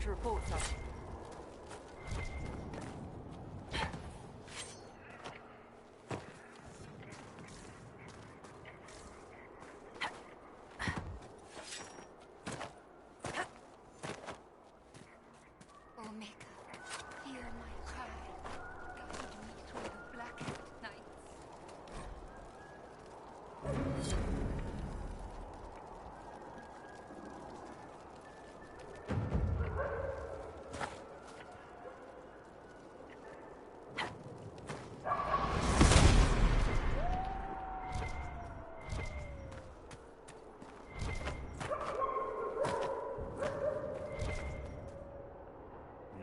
going to report some.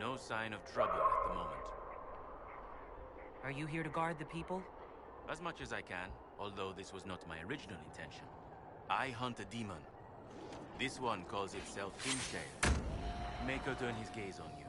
No sign of trouble at the moment. Are you here to guard the people? As much as I can, although this was not my original intention. I hunt a demon. This one calls itself Imshale. Make her turn his gaze on you.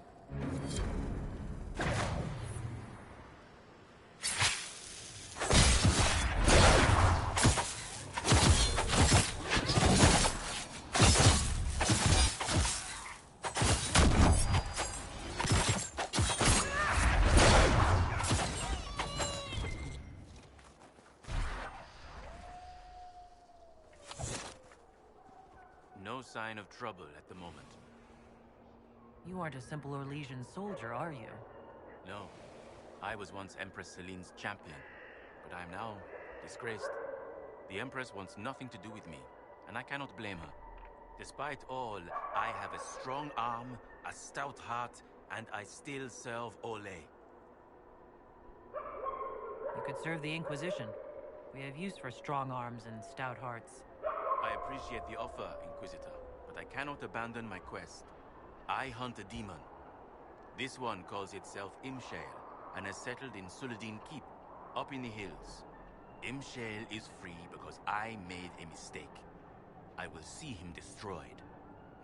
No sign of trouble at the moment. You aren't a simple Orlesian soldier, are you? No. I was once Empress Celine's champion, but I am now disgraced. The Empress wants nothing to do with me, and I cannot blame her. Despite all, I have a strong arm, a stout heart, and I still serve Ole. You could serve the Inquisition. We have use for strong arms and stout hearts. I appreciate the offer, Inquisitor, but I cannot abandon my quest. I hunt a demon. This one calls itself Imshale, and has settled in Suladin Keep, up in the hills. Imshale is free because I made a mistake. I will see him destroyed.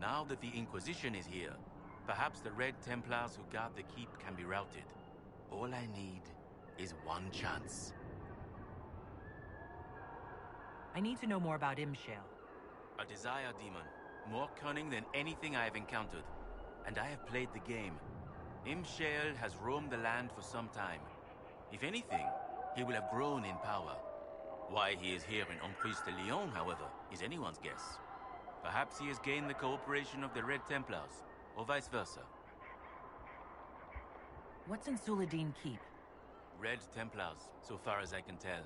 Now that the Inquisition is here, perhaps the Red Templars who guard the keep can be routed. All I need is one chance. I need to know more about Imshale. A desire demon, more cunning than anything I have encountered. And I have played the game. Imshale has roamed the land for some time. If anything, he will have grown in power. Why he is here in Emprise de Lyon, however, is anyone's guess. Perhaps he has gained the cooperation of the Red Templars, or vice versa. What's in Suladin Keep? Red Templars, so far as I can tell.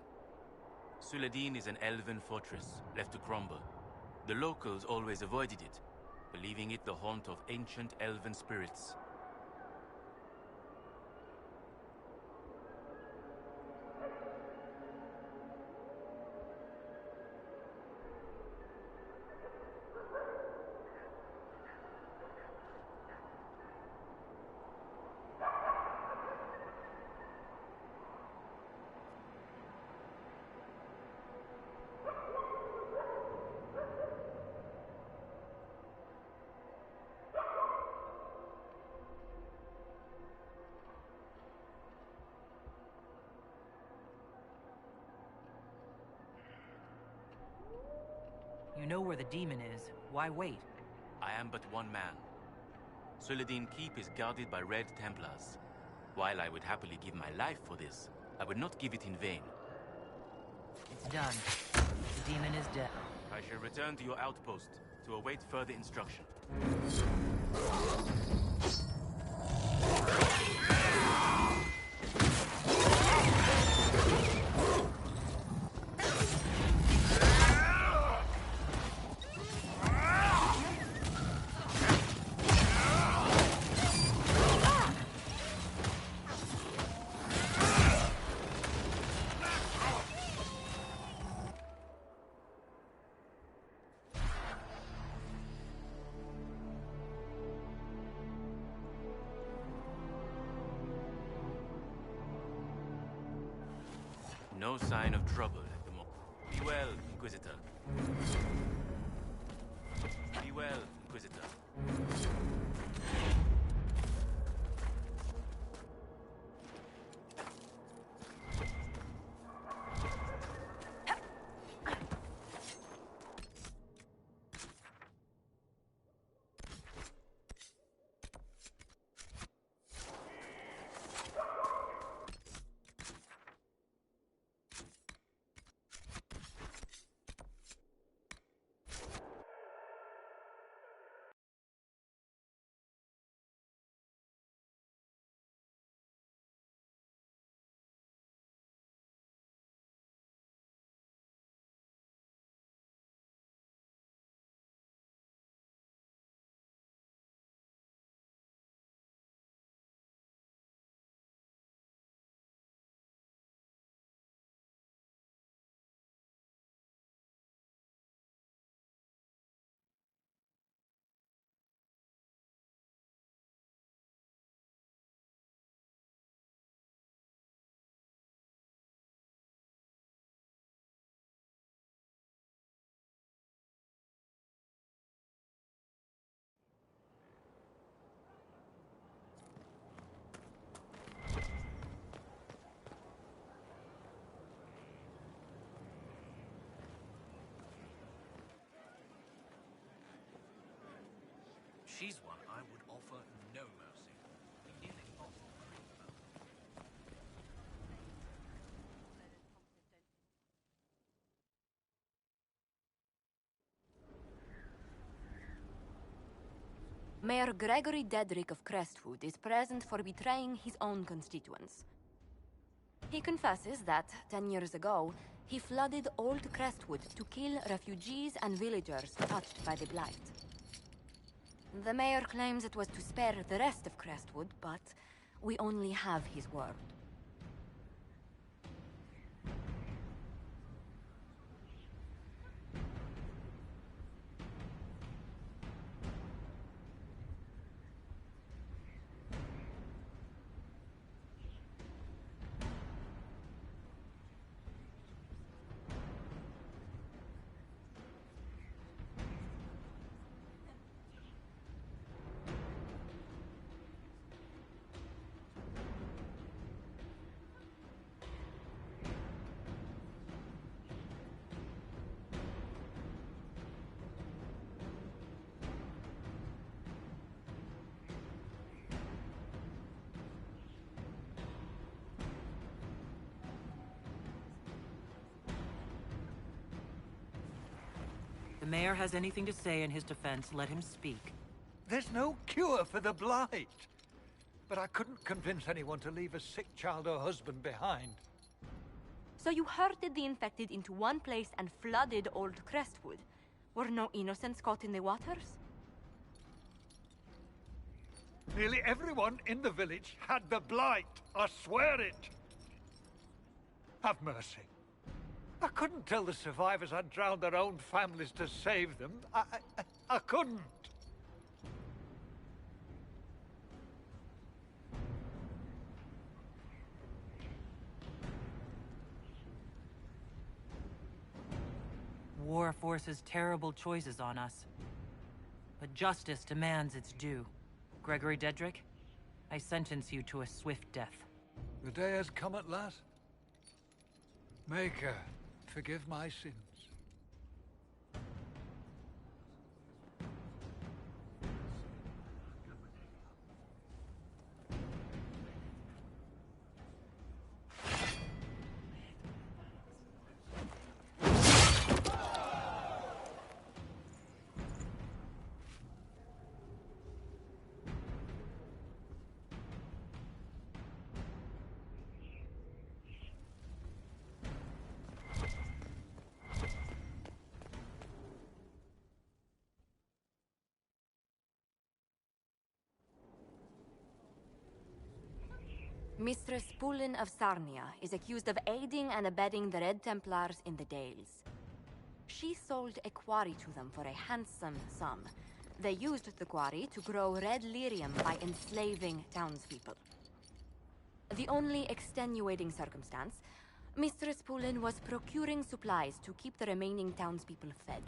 Suladin is an elven fortress, left to crumble. The locals always avoided it, believing it the haunt of ancient elven spirits. You know where the demon is. Why wait? I am but one man. Suladin Keep is guarded by Red Templars. While I would happily give my life for this, I would not give it in vain. It's done. The demon is dead. I shall return to your outpost to await further instruction. No sign of trouble at the moment. Be well, Inquisitor. Be well, Inquisitor. Mayor Gregory Dedrick of Crestwood is present for betraying his own constituents. He confesses that, 10 years ago, he flooded Old Crestwood to kill refugees and villagers touched by the Blight. The mayor claims it was to spare the rest of Crestwood, but we only have his word. The mayor has anything to say in his defense, let him speak. There's no cure for the Blight. But I couldn't convince anyone to leave a sick child or husband behind. So you herded the infected into one place and flooded Old Crestwood? Were no innocents caught in the waters? Nearly everyone in the village had the Blight. I swear it. Have mercy. I couldn't tell the survivors I'd drowned their own families to save them. I couldn't. War forces terrible choices on us. But justice demands its due. Gregory Dedrick, I sentence you to a swift death. The day has come at last. Maker, forgive my sins. Mistress Pullen of Sarnia is accused of aiding and abetting the Red Templars in the Dales. She sold a quarry to them for a handsome sum. They used the quarry to grow red lyrium by enslaving townspeople. The only extenuating circumstance, Mistress Pullen was procuring supplies to keep the remaining townspeople fed.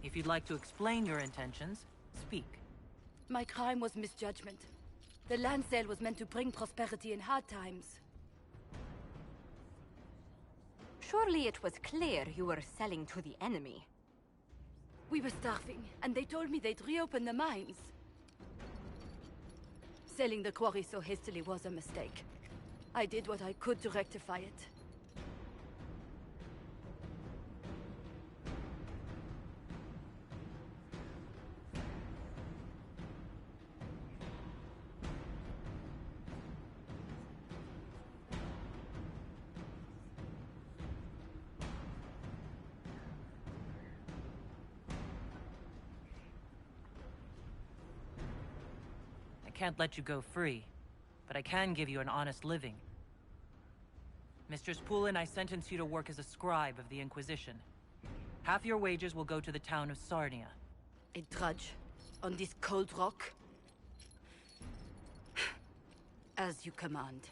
If you'd like to explain your intentions, speak. My crime was misjudgment. The land sale was meant to bring prosperity in hard times. Surely it was clear you were selling to the enemy. We were starving, and they told me they'd reopen the mines. Selling the quarry so hastily was a mistake. I did what I could to rectify it. I can't let you go free, but I can give you an honest living. Mistress Pullen, I sentence you to work as a scribe of the Inquisition. Half your wages will go to the town of Sarnia. A drudge on this cold rock? As you command.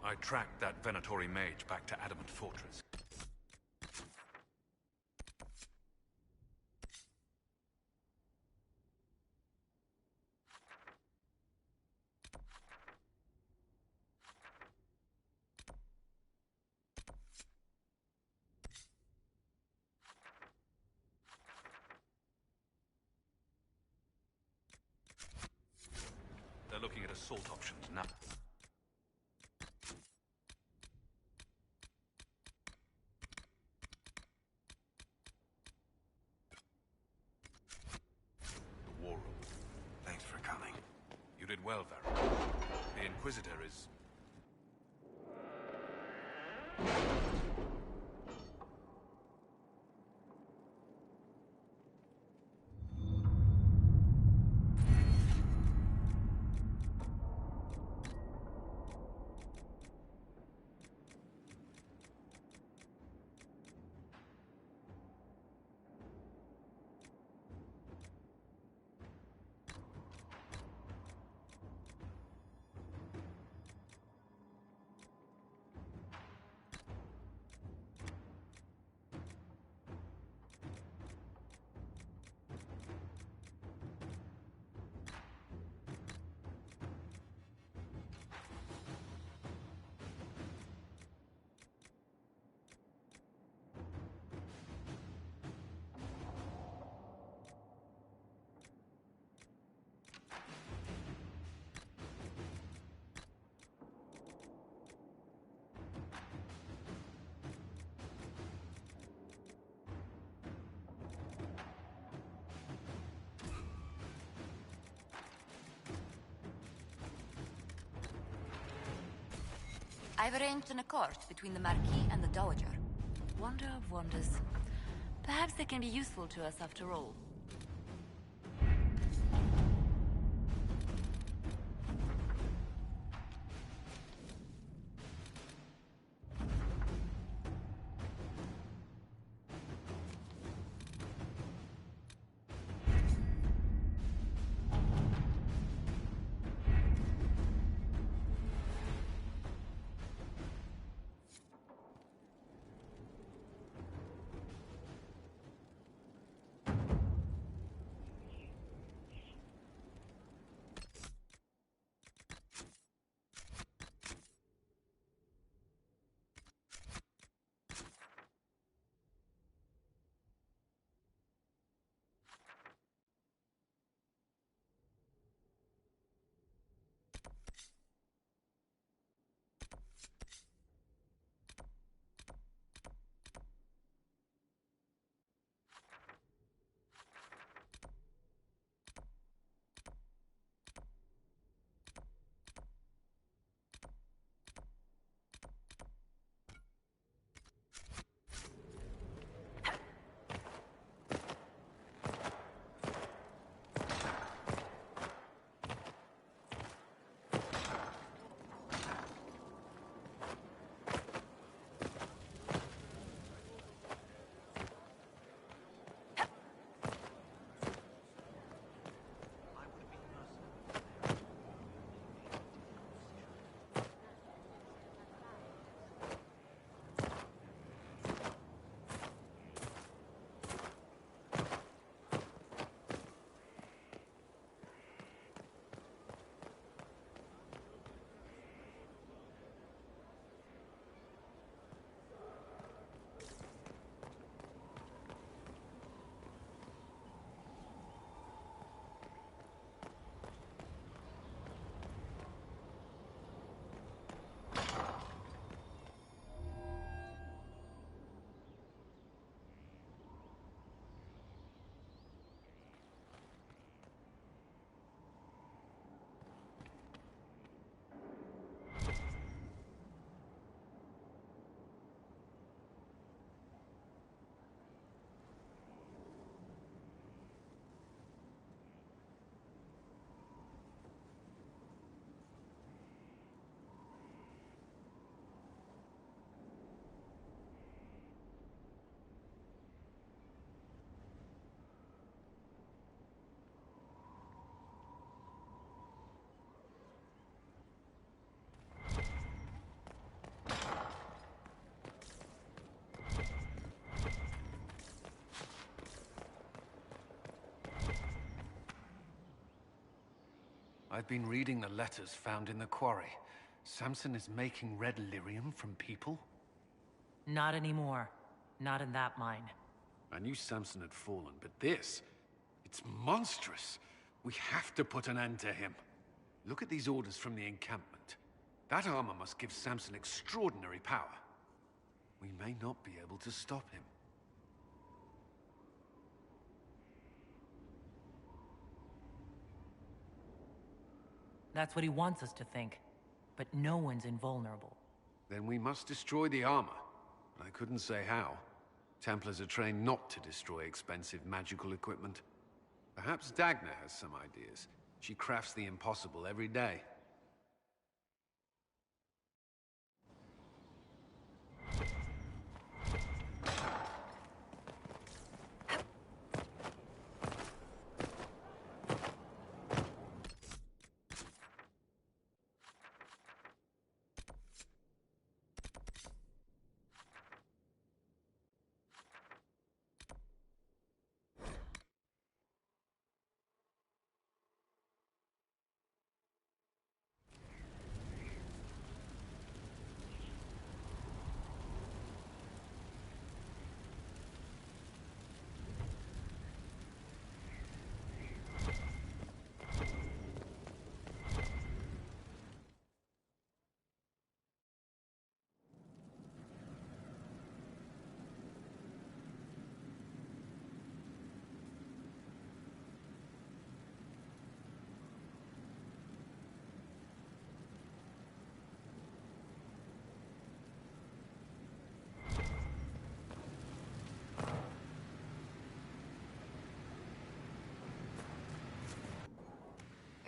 I tracked that Venatory mage back to Adamant Fortress. assault options now. The war room. Thanks for coming. You did well, Varro. The Inquisitor is... I've arranged an accord between the Marquis and the Dowager. Wonder of wonders. Perhaps they can be useful to us after all. I've been reading the letters found in the quarry. Samson is making red lyrium from people? Not anymore. Not in that mine. I knew Samson had fallen, but this... it's monstrous. We have to put an end to him. Look at these orders from the encampment. That armor must give Samson extraordinary power. We may not be able to stop him. That's what he wants us to think. But no one's invulnerable. Then we must destroy the armor. I couldn't say how. Templars are trained not to destroy expensive magical equipment. Perhaps Dagna has some ideas. She crafts the impossible every day.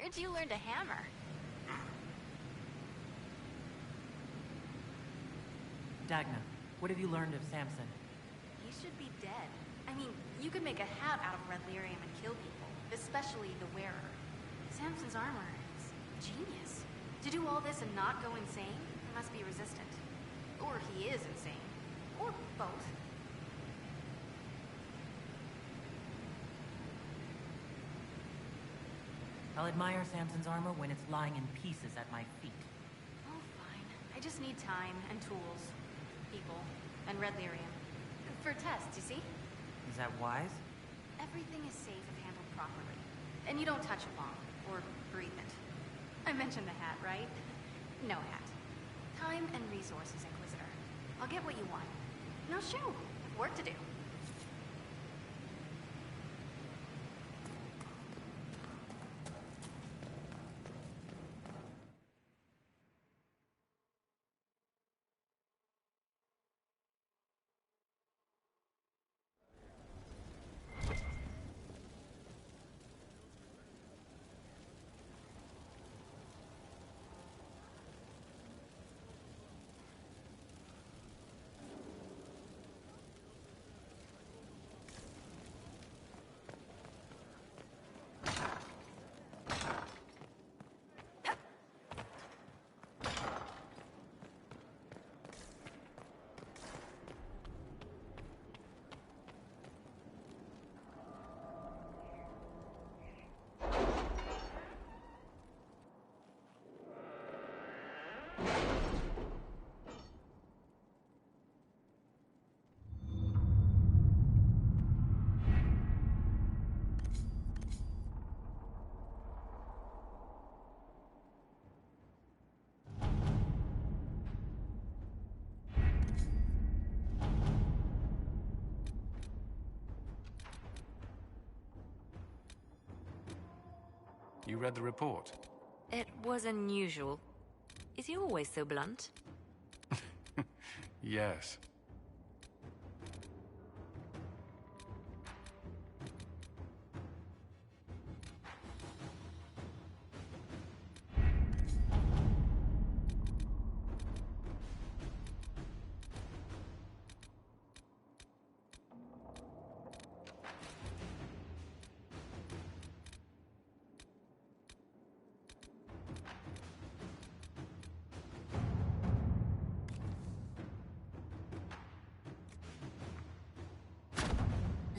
Where'd you learn to hammer? Dagna, what have you learned of Samson? He should be dead. I mean, you could make a hat out of red lyrium and kill people, especially the wearer. Samson's armor is genius. To do all this and not go insane, he must be resistant. Or he is insane. Or both. I'll admire Samson's armor when it's lying in pieces at my feet. Oh, fine. I just need time and tools, people, and red lyrium. For tests, you see? Is that wise? Everything is safe if handled properly. And you don't touch a bomb, or breathe it. I mentioned the hat, right? No hat. Time and resources, Inquisitor. I'll get what you want. Now shoo, I have work to do. You read the report? It was unusual. Is he always so blunt? Yes.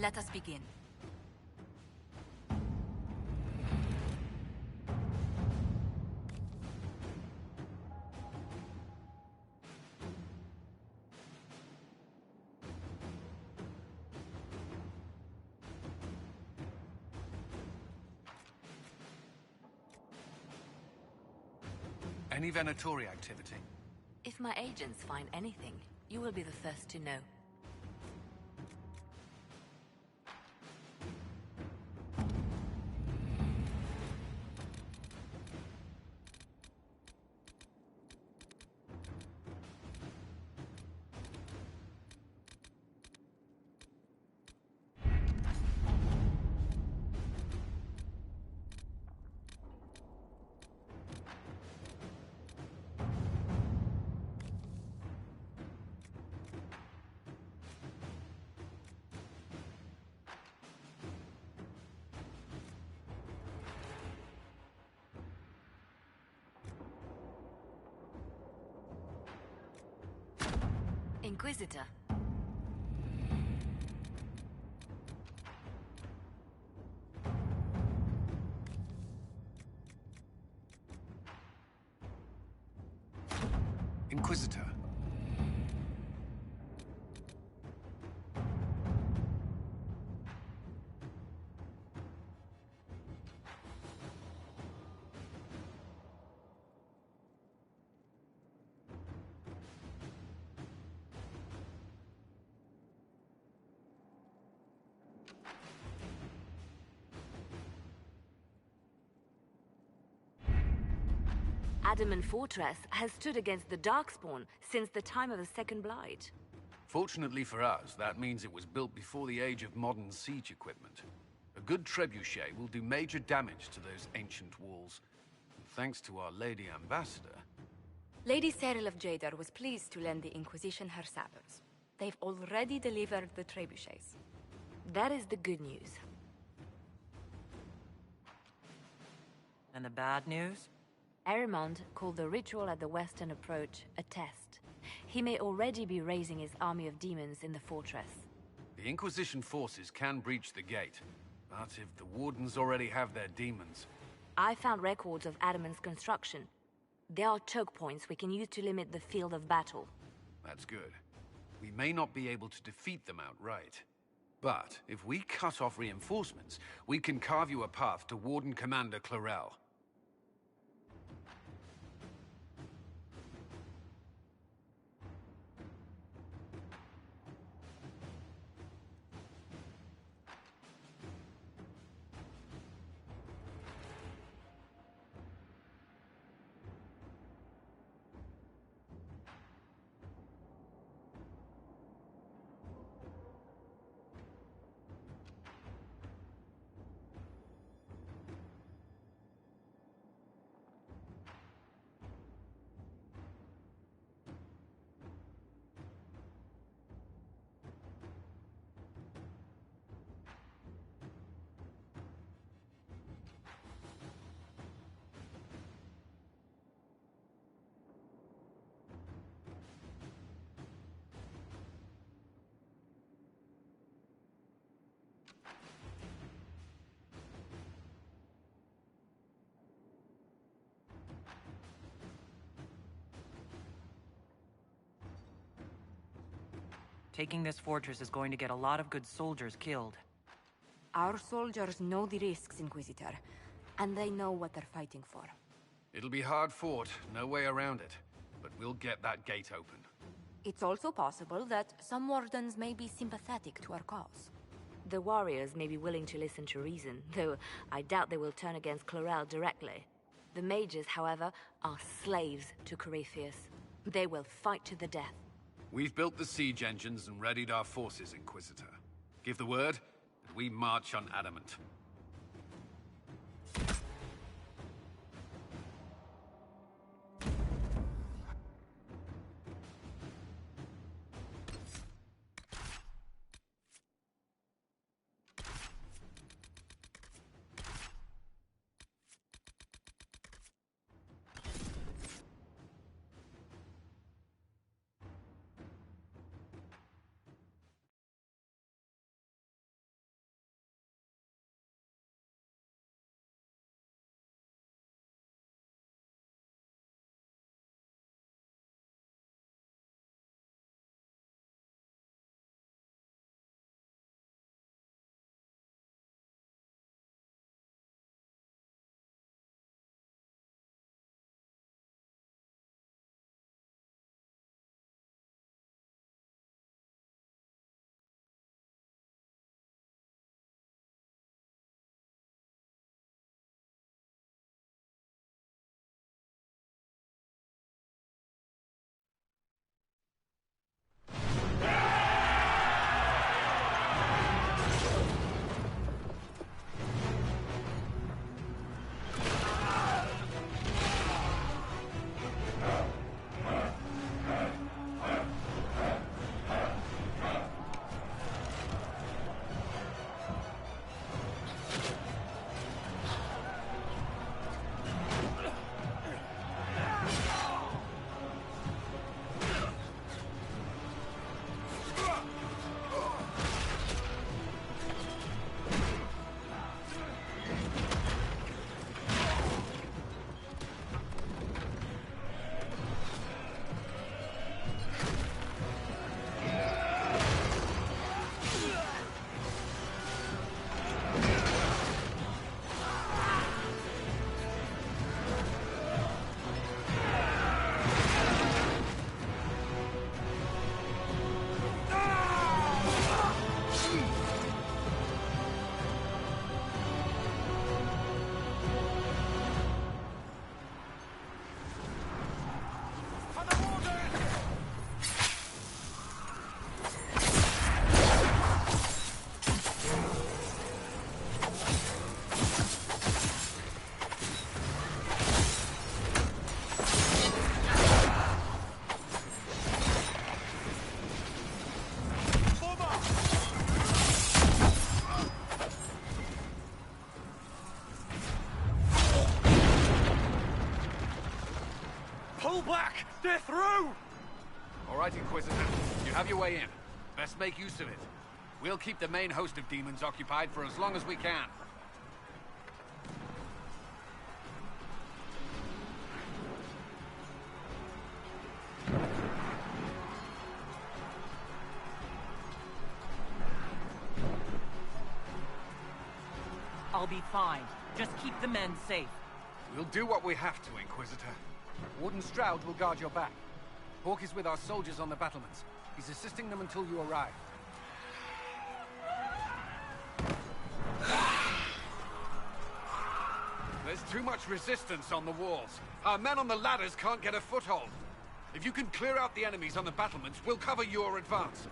Let us begin. Any Venatori activity? If my agents find anything, you will be the first to know. Inquisitor. Inquisitor. Adamant Fortress has stood against the Darkspawn since the time of the Second Blight. Fortunately for us, that means it was built before the age of modern siege equipment. A good trebuchet will do major damage to those ancient walls. And thanks to our Lady Ambassador... Lady Cyril of Jadar was pleased to lend the Inquisition her sabers. They've already delivered the trebuchets. That is the good news. And the bad news? Arimond called the ritual at the western approach a test. He may already be raising his army of demons in the fortress. The Inquisition forces can breach the gate, but if the Wardens already have their demons... I found records of Adamant's construction. There are choke points we can use to limit the field of battle. That's good. We may not be able to defeat them outright. But if we cut off reinforcements, we can carve you a path to Warden Commander Clarel. Taking this fortress is going to get a lot of good soldiers killed. Our soldiers know the risks, Inquisitor, and they know what they're fighting for. It'll be hard fought, no way around it. But we'll get that gate open. It's also possible that some Wardens may be sympathetic to our cause. The warriors may be willing to listen to reason, though I doubt they will turn against Clarel directly. The mages, however, are slaves to Corypheus. They will fight to the death. We've built the siege engines and readied our forces, Inquisitor. Give the word, and we march on Adamant. Pull back! They're through! All right, Inquisitor. You have your way in. Best make use of it. We'll keep the main host of demons occupied for as long as we can. I'll be fine. Just keep the men safe. We'll do what we have to, Inquisitor. Warden Stroud will guard your back. Hawk is with our soldiers on the battlements. He's assisting them until you arrive. There's too much resistance on the walls. Our men on the ladders can't get a foothold. If you can clear out the enemies on the battlements, we'll cover your advance.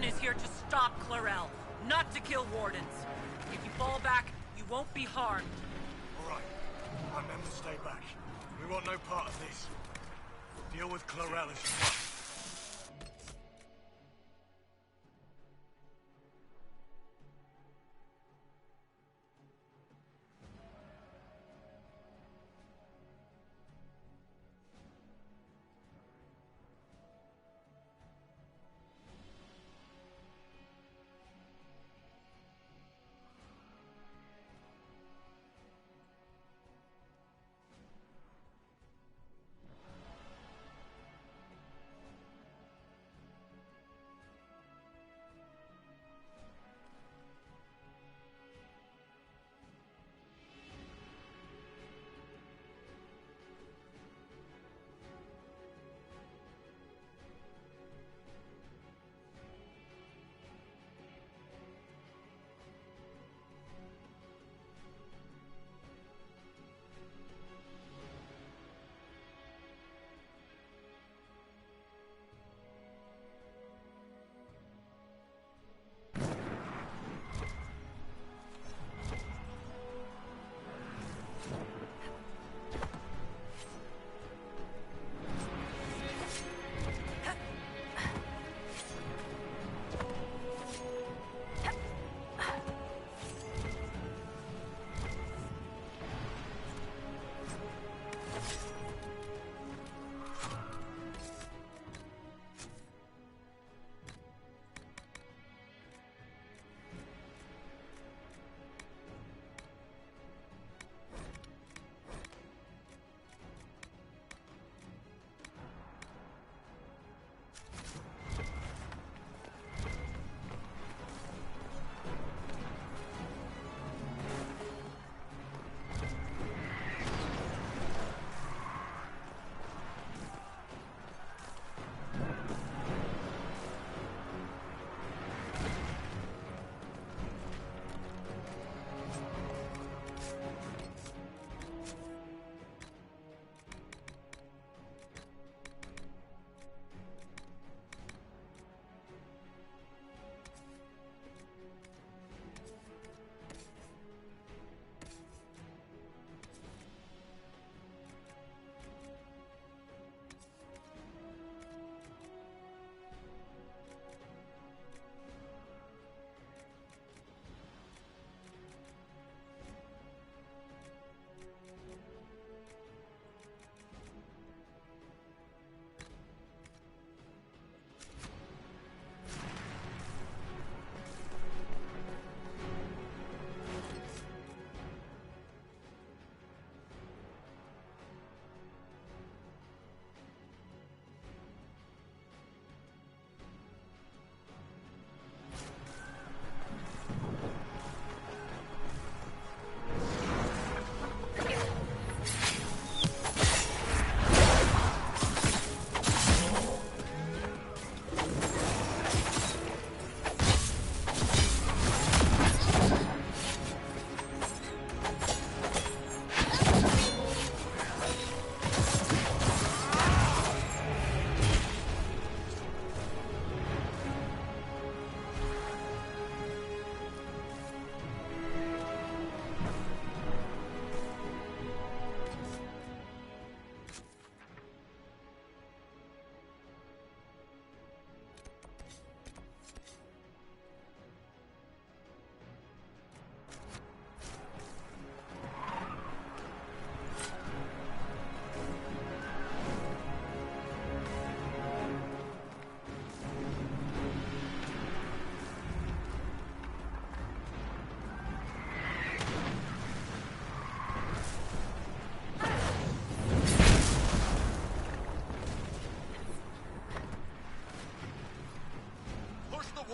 Is here to stop Clarel, not to kill wardens. If you fall back, you won't be harmed. All right. Our men will stay back. We want no part of this. Deal with Clarel as you must.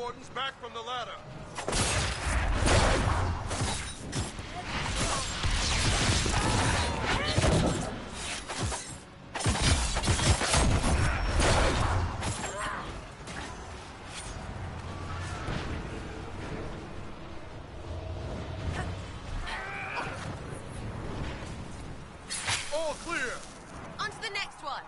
wardens back from the ladder. All clear. On to the next one.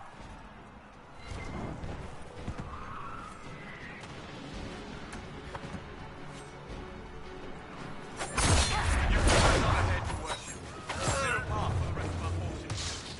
You guys on ahead, Your Worship. Clear a path for the rest of our forces.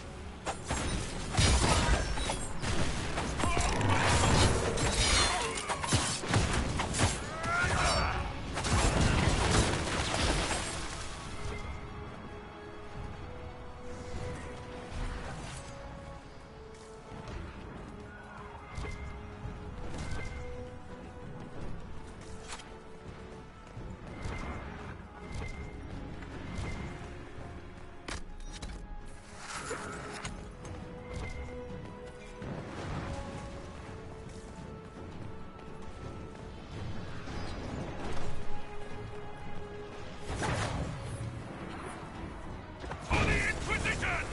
For the Inquisition!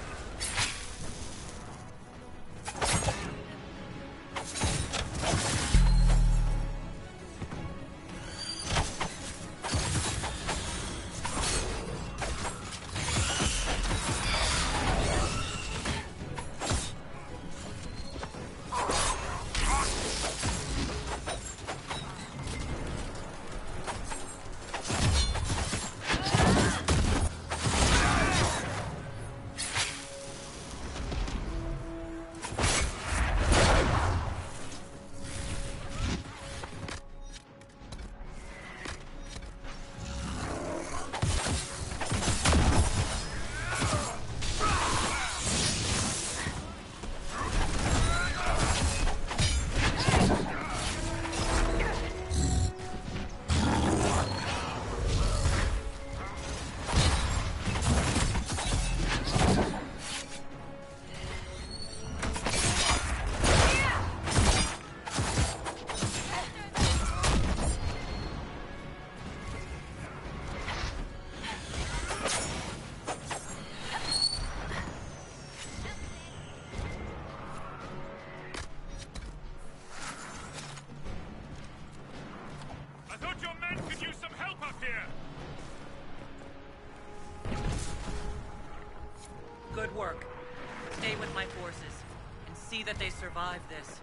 I thought your men could use some help up here! Good work. Stay with my forces and see that they survive this.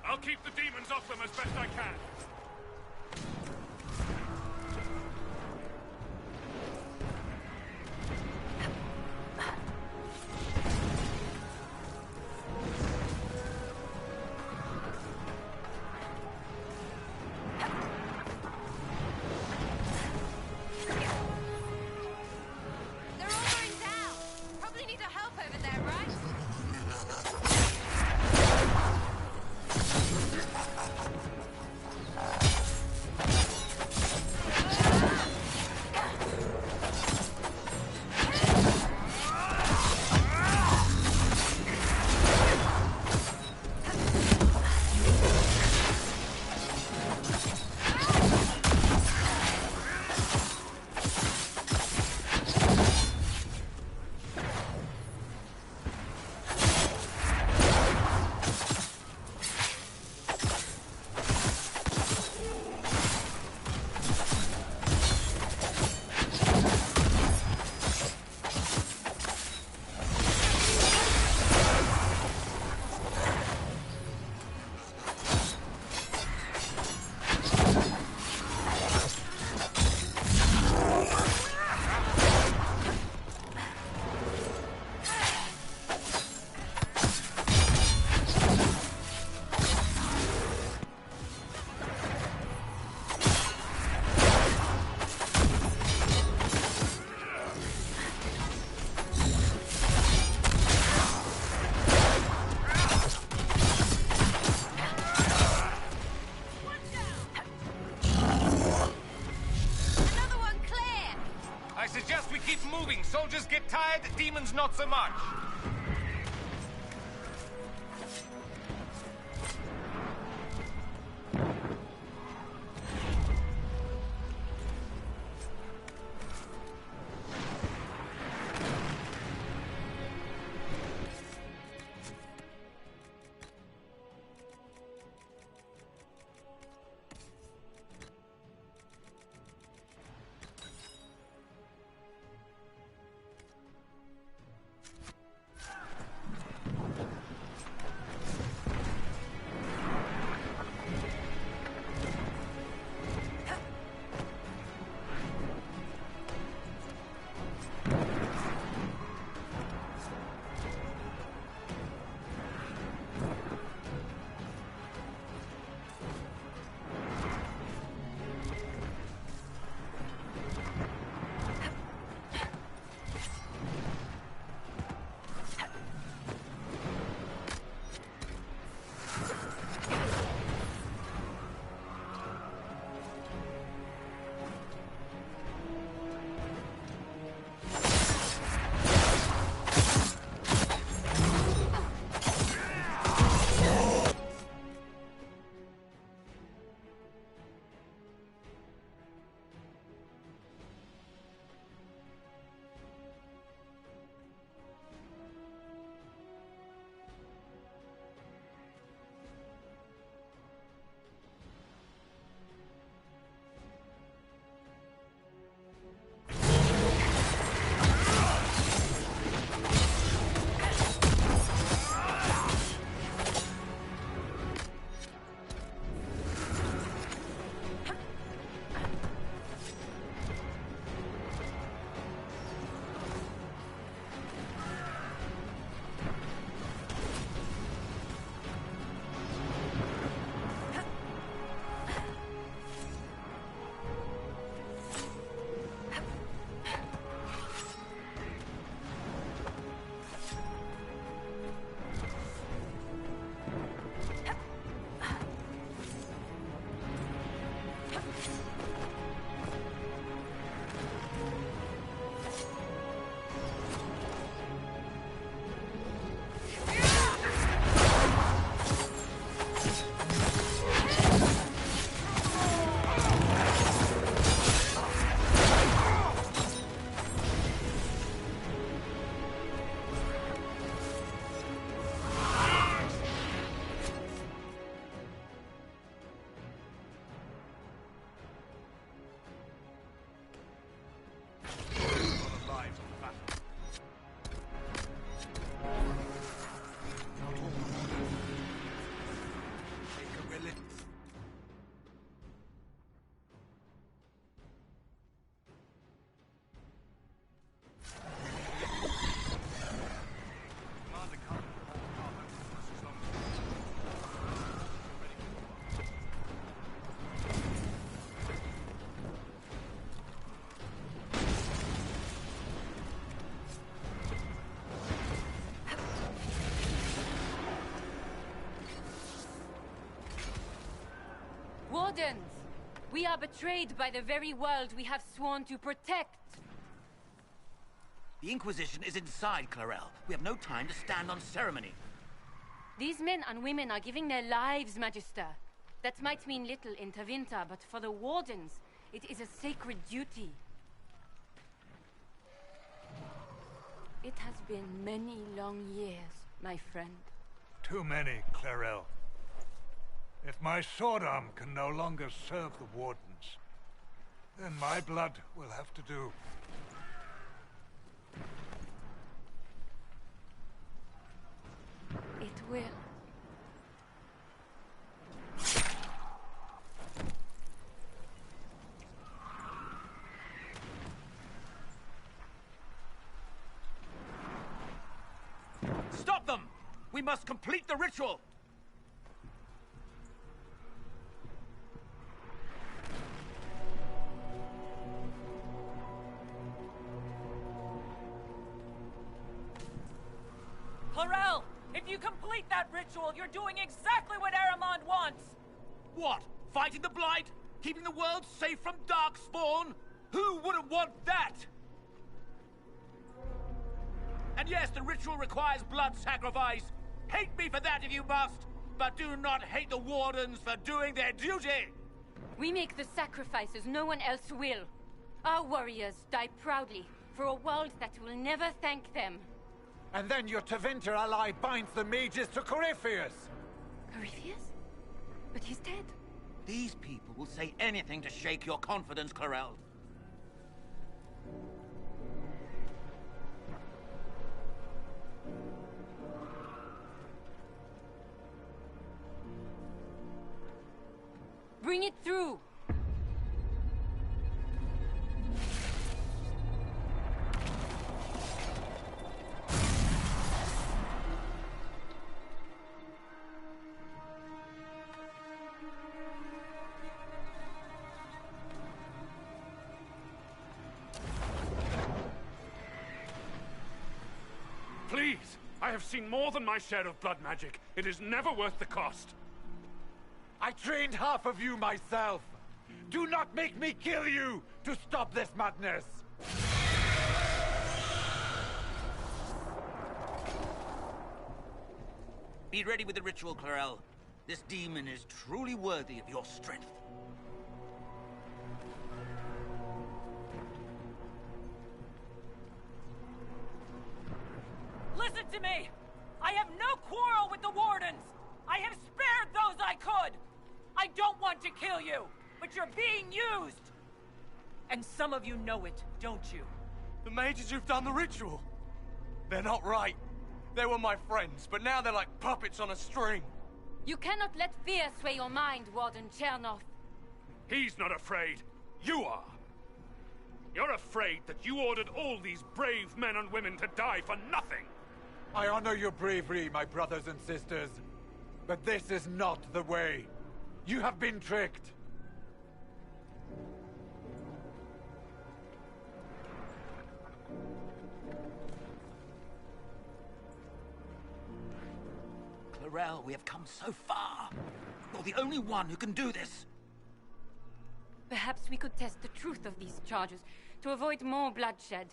I'll keep the demons off them as best I can. They're all going down. Probably need a help over there, right? Soldiers get tired, demons not so much. Wardens! We are betrayed by the very world we have sworn to protect. The Inquisition is inside, Clarel. We have no time to stand on ceremony. These men and women are giving their lives, Magister. That might mean little in Tevinter, but for the Wardens, it is a sacred duty. It has been many long years, my friend. Too many, Clarel. If my sword arm can no longer serve the Wardens, then my blood will have to do. It will. Stop them! We must complete the ritual! Clarel! If you complete that ritual, you're doing exactly what Aramond wants! What? Fighting the Blight? Keeping the world safe from Darkspawn? Who wouldn't want that? And yes, the ritual requires blood sacrifice. Hate me for that if you must, but do not hate the Wardens for doing their duty! We make the sacrifices no one else will. Our warriors die proudly for a world that will never thank them. And then your Tevinter ally binds the mages to Corypheus! Corypheus? But he's dead. These people will say anything to shake your confidence, Clarel. Bring it through! Please! I have seen more than my share of blood magic. It is never worth the cost. I trained half of you myself! Do not make me kill you to stop this madness! Be ready with the ritual, Clarel. This demon is truly worthy of your strength. Listen to me! I have no quarrel with the Wardens! I have spared those I could! I don't want to kill you, but you're being used! And some of you know it, don't you? The mages who've done the ritual. They're not right. They were my friends, but now they're like puppets on a string. You cannot let fear sway your mind, Warden Chernoff. He's not afraid. You are. You're afraid that you ordered all these brave men and women to die for nothing. I honor your bravery, my brothers and sisters. But this is not the way. You have been tricked. Clarel, we have come so far. You're the only one who can do this. Perhaps we could test the truth of these charges to avoid more bloodshed.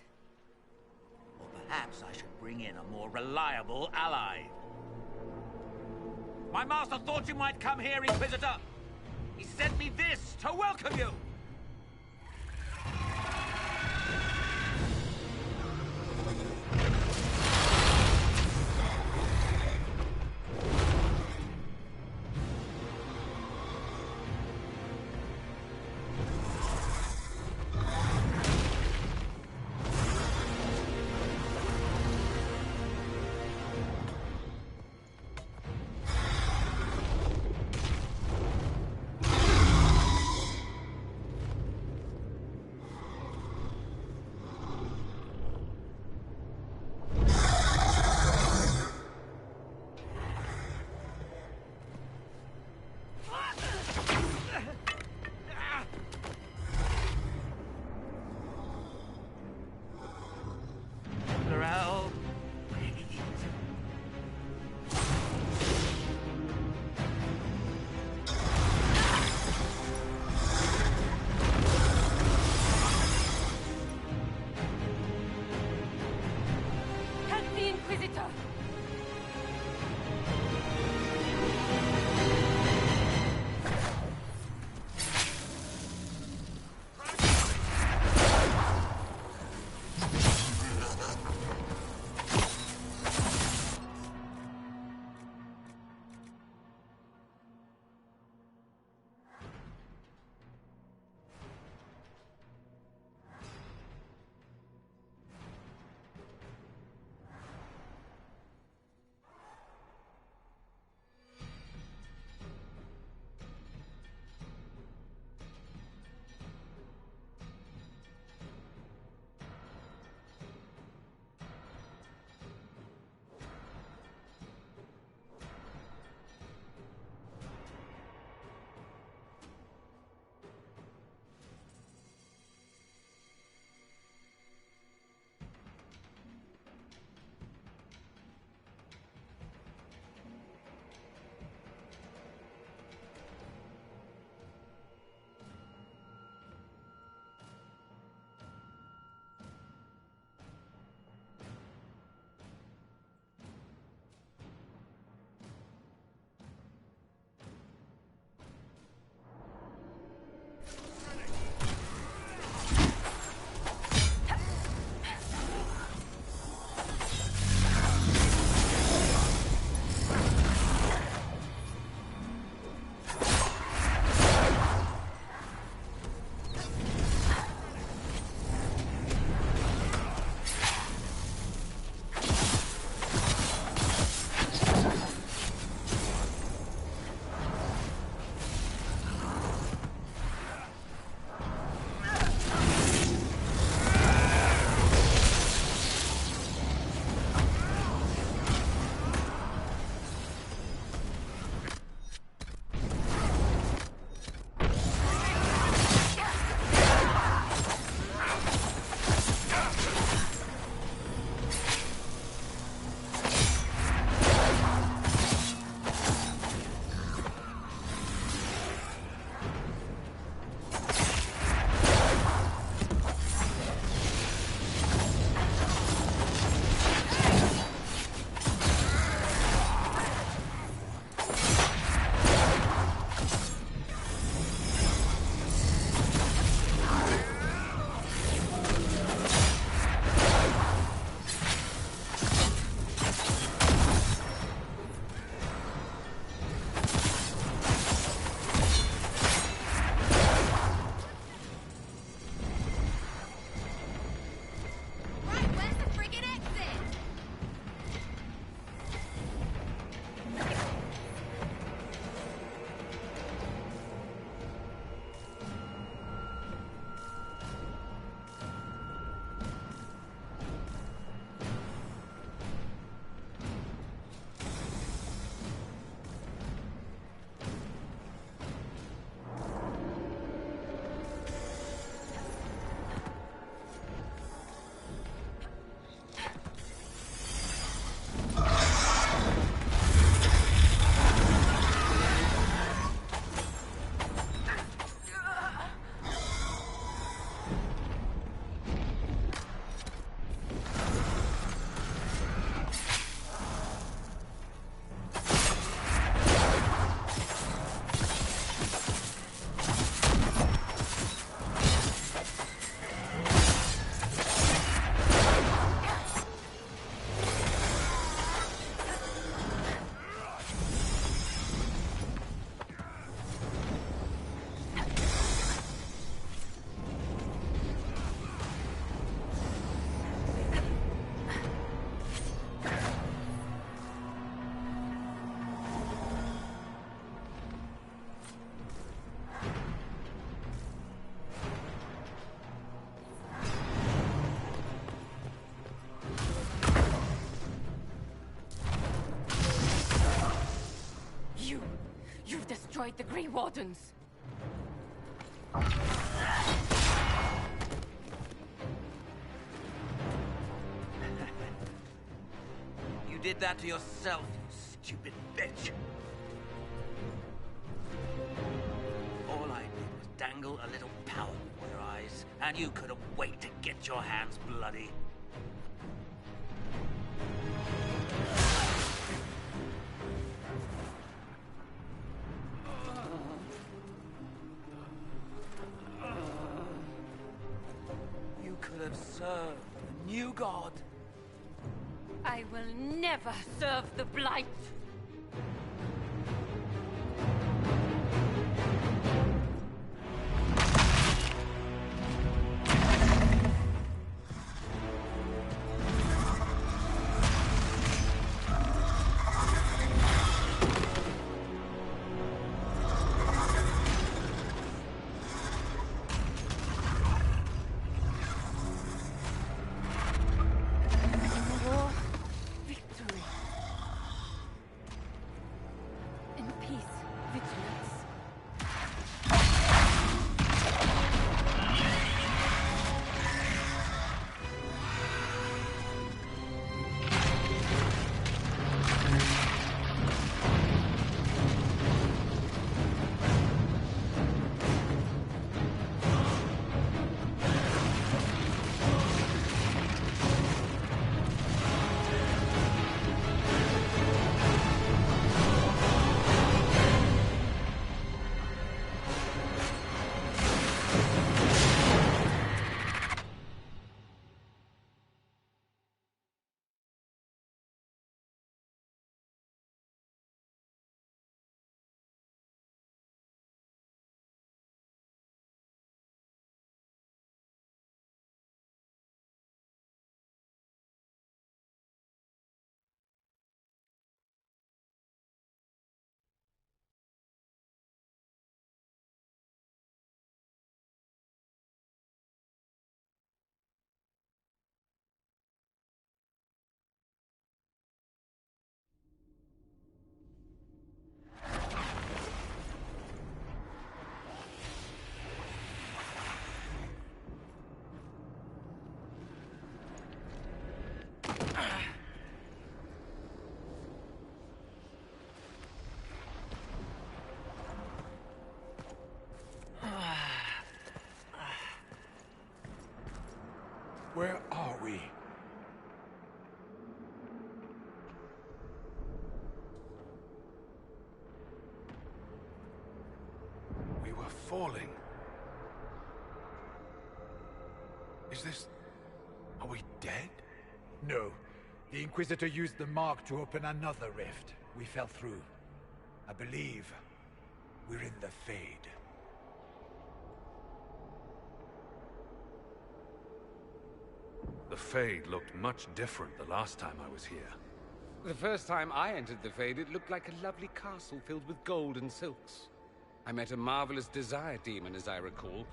Or perhaps I should bring in a more reliable ally. My master thought you might come here, Inquisitor. He sent me this to welcome you. destroyed the Grey Wardens. You did that to yourself, you stupid bitch. All I did was dangle a little power before your eyes, and you couldn't wait to get your hands bloody. You could have served the new god. I will never serve the Blight. Where are we? We were falling. Is this... Are we dead? No. The Inquisitor used the mark to open another rift. We fell through. I believe we're in the Fade. The Fade looked much different the last time I was here. The first time I entered the Fade, it looked like a lovely castle filled with gold and silks. I met a marvelous desire demon, as I recall.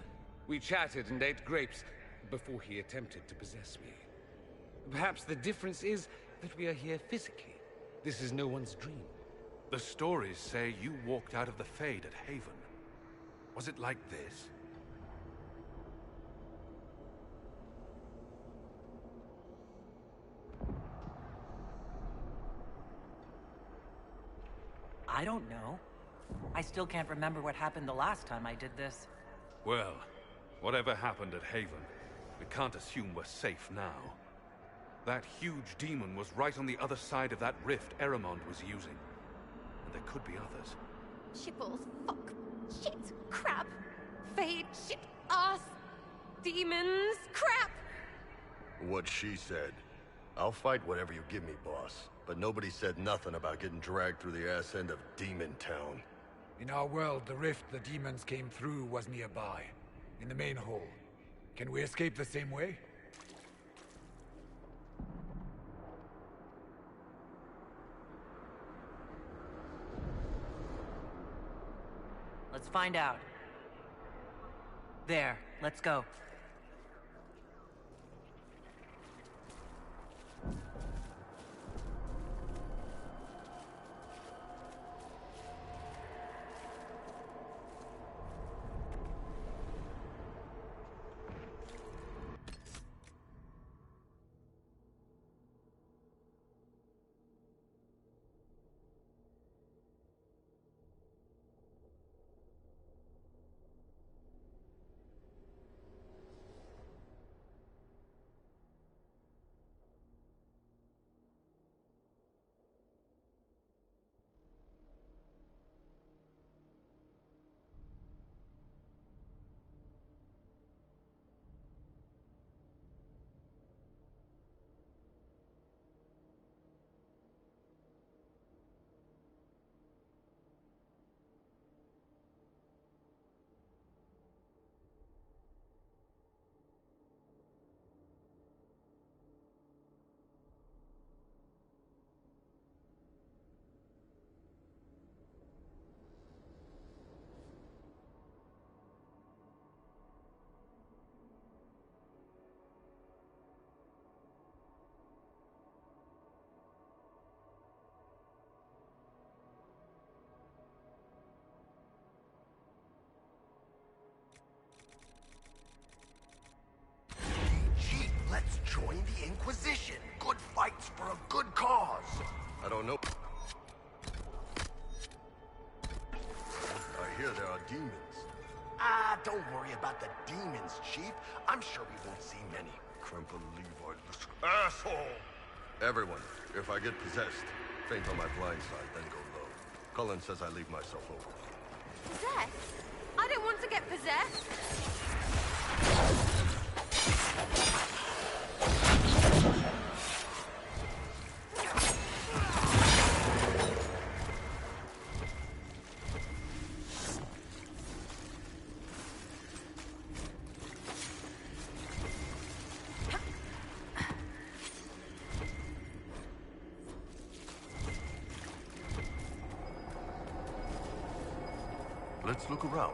We chatted and ate grapes before he attempted to possess me. Perhaps the difference is that we are here physically. This is no one's dream. The stories say you walked out of the Fade at Haven. Was it like this? I don't know. I still can't remember what happened the last time I did this. Well, whatever happened at Haven, we can't assume we're safe now. That huge demon was right on the other side of that rift Eramond was using. And there could be others. Shitballs, fuck, shit, crap, fade, shit, ass, demons, crap! What she said. I'll fight whatever you give me, boss. But nobody said nothing about getting dragged through the ass end of Demon Town. In our world, the rift the demons came through was nearby, in the main hall. Can we escape the same way? Let's find out. There, let's go. join the Inquisition. Good fights for a good cause. I don't know. I hear there are demons. Don't worry about the demons, Chief. I'm sure we won't see many. Can't believe this asshole! Everyone, if I get possessed, faint on my blind side, then go low. Cullen says I leave myself open. Possessed? I don't want to get possessed. Let's look around.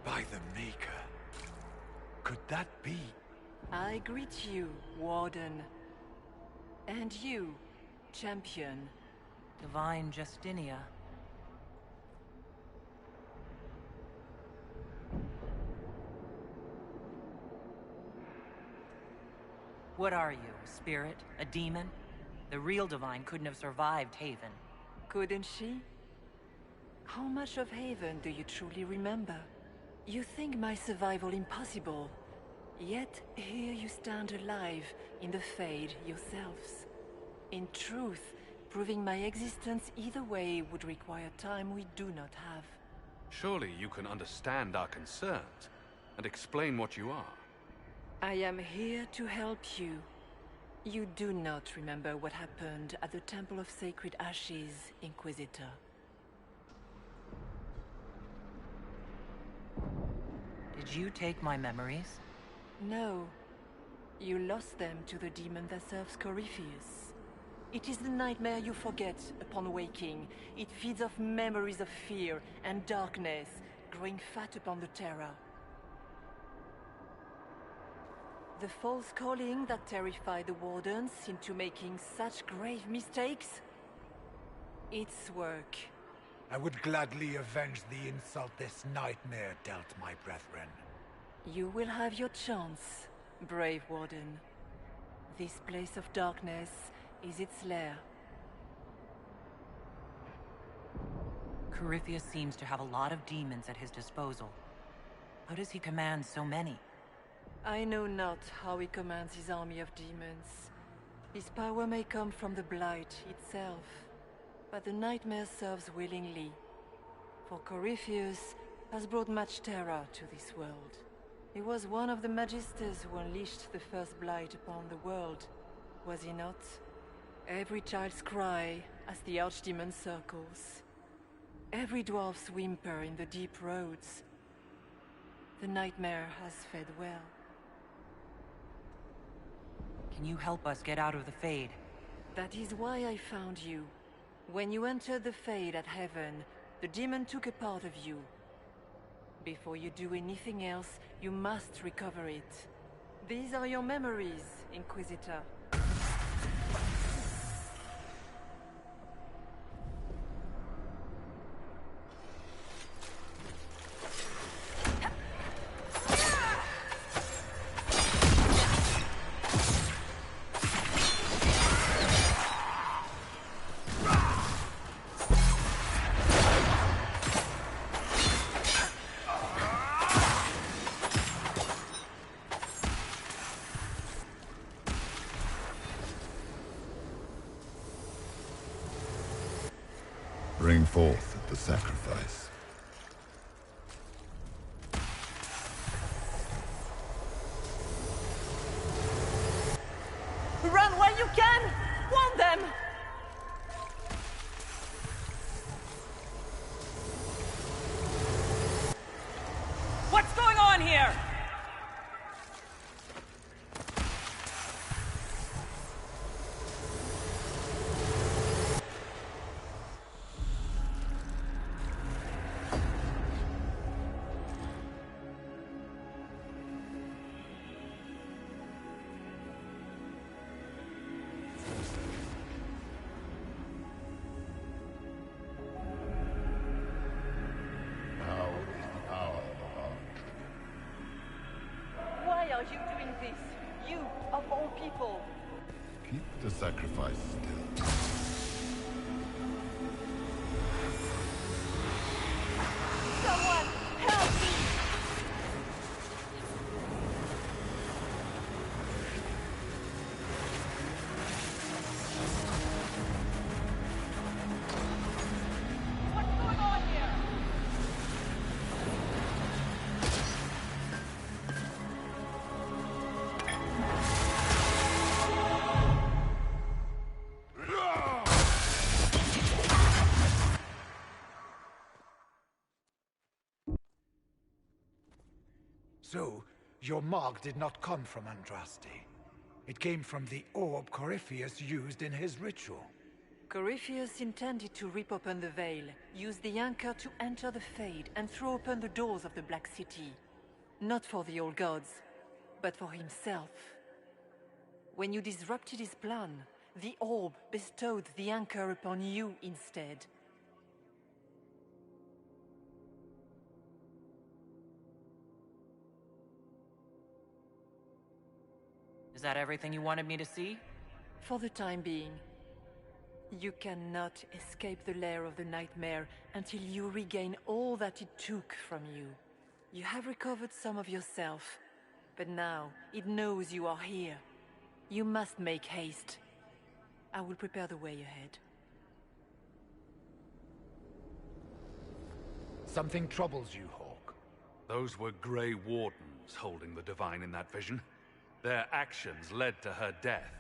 By the Maker. Could that be? I greet you, Warden. And you, Champion. Divine Justinia. What are you, a spirit? A demon? The real Divine couldn't have survived Haven. Couldn't she? How much of Haven do you truly remember? You think my survival impossible, yet here you stand alive in the Fade yourselves. In truth, proving my existence either way would require time we do not have. Surely you can understand our concerns and explain what you are. I am here to help you. You do not remember what happened at the Temple of Sacred Ashes, Inquisitor. Did you take my memories? No. You lost them to the demon that serves Corypheus. It is the nightmare you forget upon waking. It feeds off memories of fear and darkness, growing fat upon the terror. The false calling that terrified the Wardens into making such grave mistakes? Its work. I would gladly avenge the insult this nightmare dealt my brethren. You will have your chance, brave Warden. This place of darkness is its lair. Corypheus seems to have a lot of demons at his disposal. How does he command so many? I know not how he commands his army of demons. His power may come from the Blight itself, but the nightmare serves willingly. For Corypheus has brought much terror to this world. He was one of the Magisters who unleashed the first blight upon the world, was he not? Every child's cry as the Archdemon circles. Every dwarf's whimper in the deep roads. The nightmare has fed well. Can you help us get out of the Fade? That is why I found you. When you entered the Fade at Heaven, the demon took a part of you. Before you do anything else, you must recover it. These are your memories, Inquisitor. Bring forth the sacrifice. Run while you can! Warn them! What's going on here? Why are you doing this? You, of all people. Keep the sacrifice still. Someone, help me! What's going on here? So, your mark did not come from Andraste. It came from the orb Corypheus used in his ritual. Corypheus intended to rip open the veil, use the anchor to enter the Fade, and throw open the doors of the Black City. Not for the old gods, but for himself. When you disrupted his plan, the orb bestowed the anchor upon you instead. Is that everything you wanted me to see? For the time being. You cannot escape the lair of the nightmare until you regain all that it took from you. You have recovered some of yourself, but now it knows you are here. You must make haste. I will prepare the way ahead. Something troubles you, Hawk. Those were Grey Wardens holding the Divine in that vision. Their actions led to her death.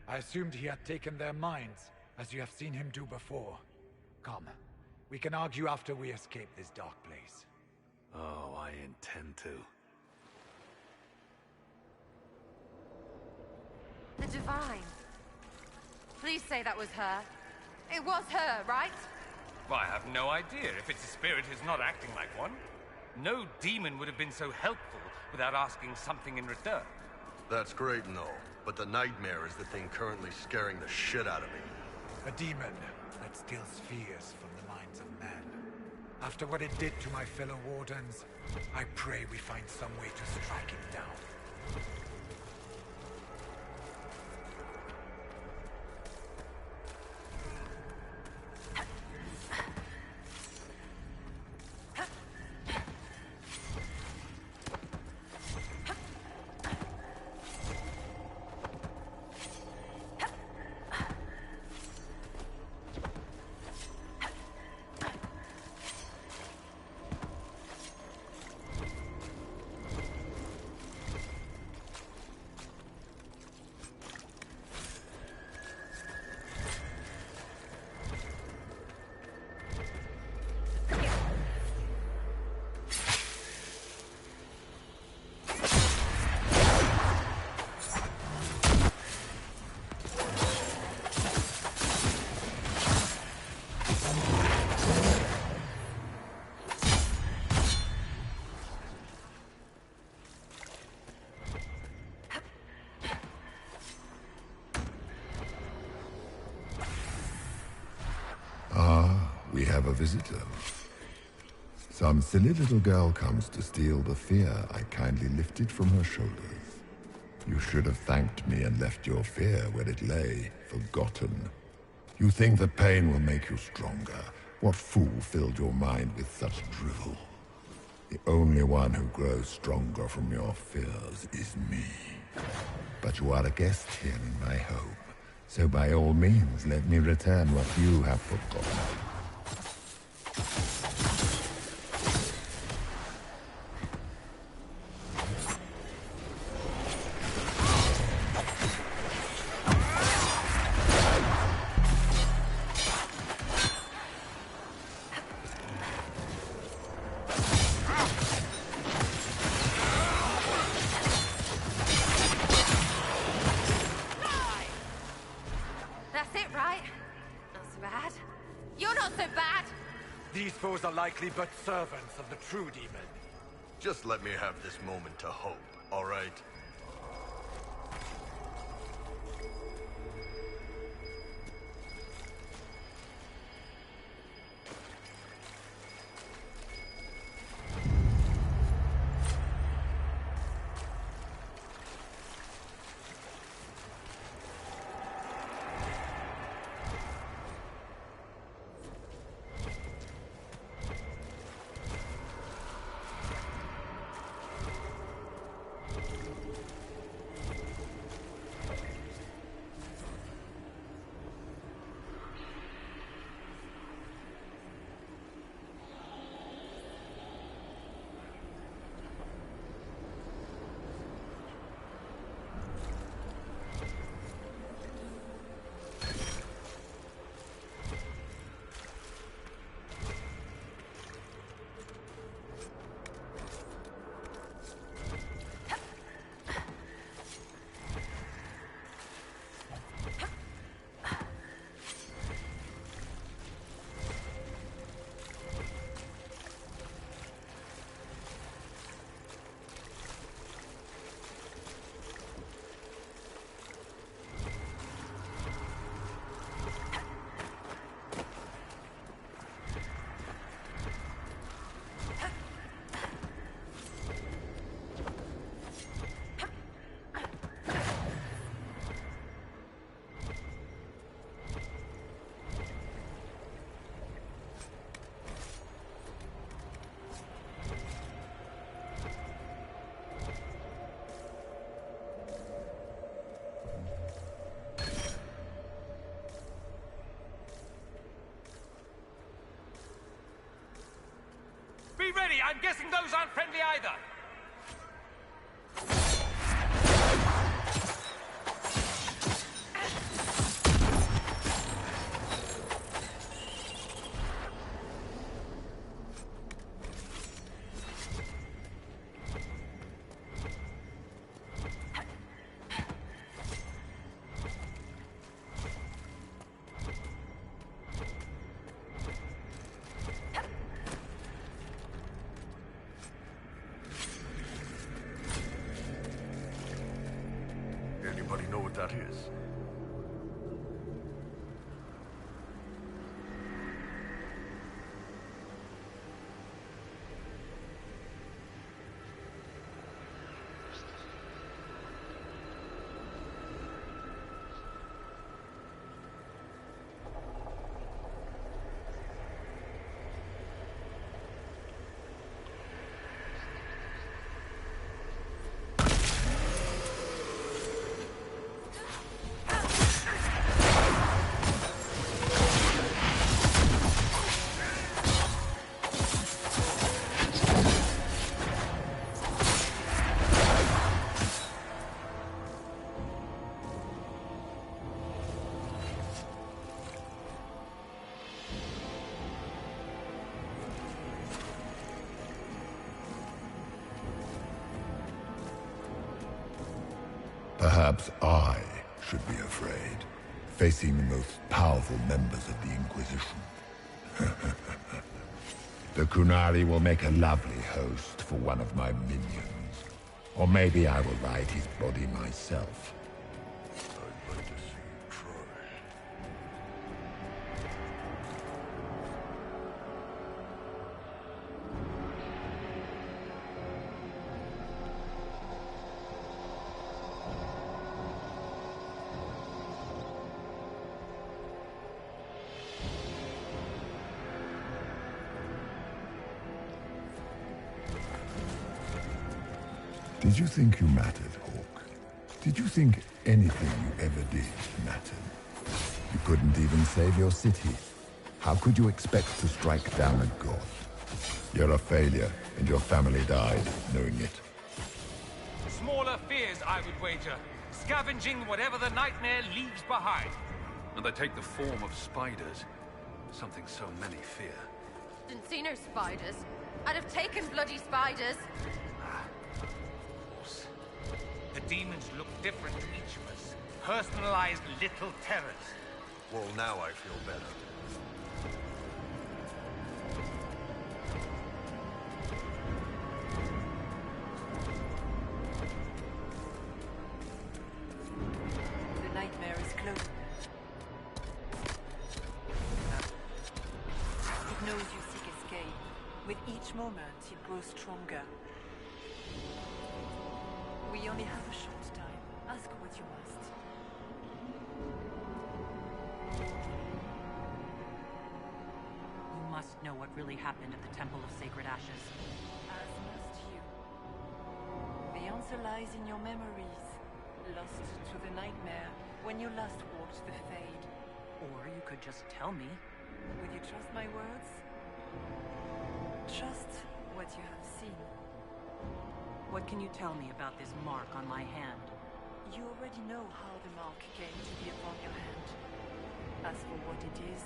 I assumed he had taken their minds, as you have seen him do before. Come, we can argue after we escape this dark place. Oh, I intend to. The Divine. Please say that was her. It was her, right? Well, I have no idea if it's a spirit who's not acting like one. No demon would have been so helpful without asking something in return. That's great and all, but the nightmare is the thing currently scaring the shit out of me. A demon that steals fears from the minds of men. After what it did to my fellow Wardens, I pray we find some way to strike it down. have a visitor. Some silly little girl comes to steal the fear I kindly lifted from her shoulders. You should have thanked me and left your fear where it lay, forgotten. You think the pain will make you stronger. What fool filled your mind with such drivel? The only one who grows stronger from your fears is me. But you are a guest here in my home, so by all means let me return what you have forgotten. That's it, right? Not so bad. You're not so bad! These foes are likely but servants of the true demon. Just let me have this moment to hope, all right? Be ready! I'm guessing those aren't friendly either! Anybody know what that is? Perhaps I should be afraid, facing the most powerful members of the Inquisition. The Kunari will make a lovely host for one of my minions. Or maybe I will ride his body myself. I'd like to see you try. Did you think you mattered, Hawk? Did you think anything you ever did mattered? You couldn't even save your city. How could you expect to strike down a god? You're a failure, and your family died knowing it. Smaller fears, I would wager. Scavenging whatever the nightmare leaves behind. And they take the form of spiders. Something so many fear. Didn't see no spiders. I'd have taken bloody spiders. Of course. The demons look different to each of us. Personalized little terrors. Well, now I feel better. The nightmare is close. It knows you seek escape. With each moment, it grows stronger. We only have a short time. Ask what you must. You must know what really happened at the Temple of Sacred Ashes. As must you. The answer lies in your memories. Lost to the nightmare when you last walked the Fade. Or you could just tell me. Would you trust my words? Trust what you have seen. What can you tell me about this mark on my hand? You already know how the mark came to be upon your hand. As for what it is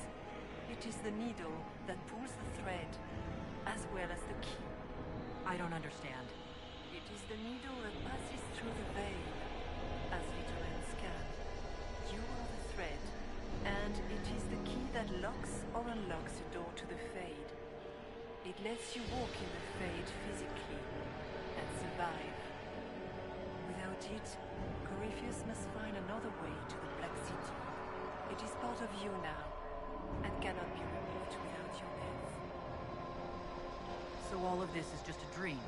the needle that pulls the thread, as well as the key. I don't understand. It is the needle that passes through the veil, as Literans can. You are the thread, and it is the key that locks or unlocks the door to the Fade. It lets you walk in the Fade physically, and survive. Without it, Corypheus must find another way to the Black City. It is part of you now, and cannot be removed without your death. So all of this is just a dream?